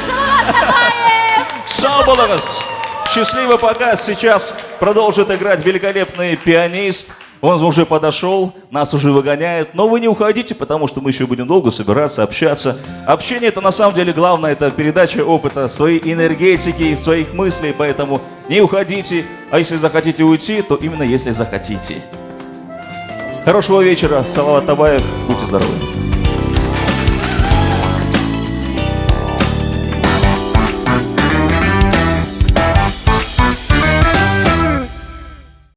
Шаубаланас! Счастливый показ. Сейчас продолжит играть великолепный пианист. Он уже подошел, нас уже выгоняет. Но вы не уходите, потому что мы еще будем долго собираться, общаться. Общение — это на самом деле главное, это передача опыта, своей энергетики, своих мыслей. Поэтому не уходите. А если захотите уйти, то именно если захотите. Хорошего вечера. Салават Табаев. Будьте здоровы.